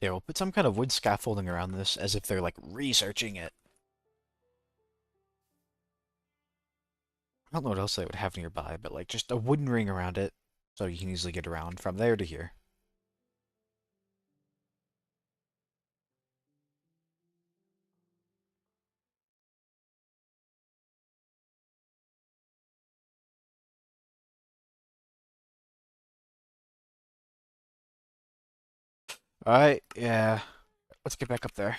Yeah, we'll put some kind of wood scaffolding around this as if they're like researching it. I don't know what else they would have nearby, but like just a wooden ring around it so you can easily get around from there to here. Alright, yeah. Let's get back up there.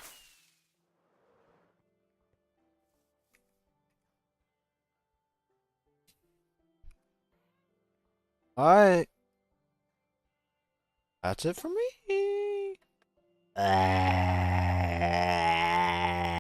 Alright. That's it for me.